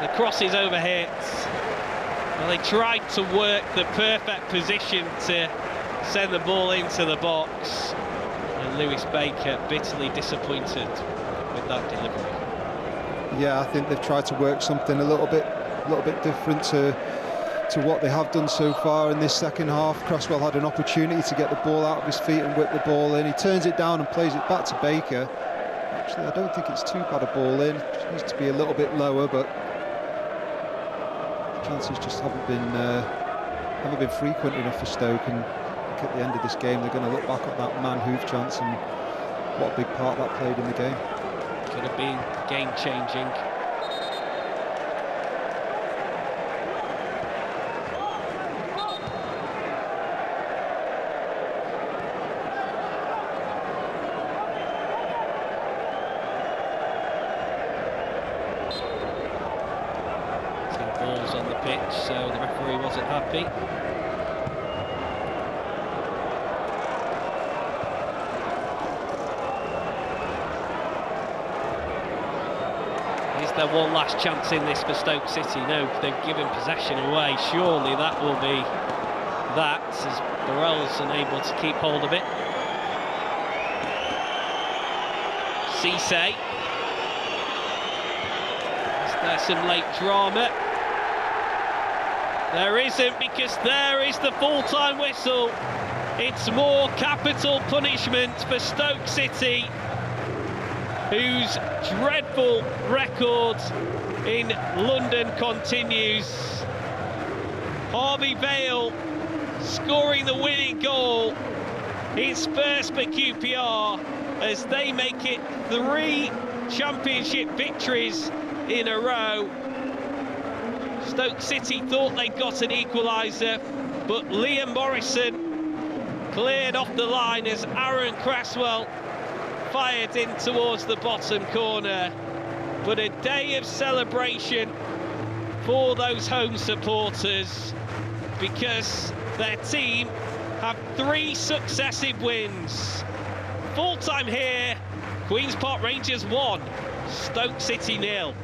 the cross is overhit. Well, they tried to work the perfect position to send the ball into the box, and Lewis Baker bitterly disappointed with that delivery. Yeah, I think they've tried to work something a little bit different to what they have done so far in this second half. Cresswell had an opportunity to get the ball out of his feet and whip the ball in. He turns it down and plays it back to Baker. Actually, I don't think it's too bad a ball in. It just needs to be a little bit lower, but chances just haven't been frequent enough for Stoke. And I think at the end of this game, they're going to look back at that man hoof chance and what a big part that played in the game. Could have been game-changing. Some balls on the pitch, so the referee wasn't happy. Their one last chance in this for Stoke City. No, they've given possession away. Surely that will be that, as Burrell's unable to keep hold of it. Cisse. Is there some late drama? There isn't, because there is the full-time whistle. It's more capital punishment for Stoke City, whose dreadful record in London continues. Harvey Vale scoring the winning goal. His first for QPR, as they make it 3 championship victories in a row. Stoke City thought they got an equaliser, but Liam Morrison cleared off the line as Aaron Cresswell fired in towards the bottom corner. But a day of celebration for those home supporters, because their team have 3 successive wins. Full time here, Queen's Park Rangers 1, Stoke City 0.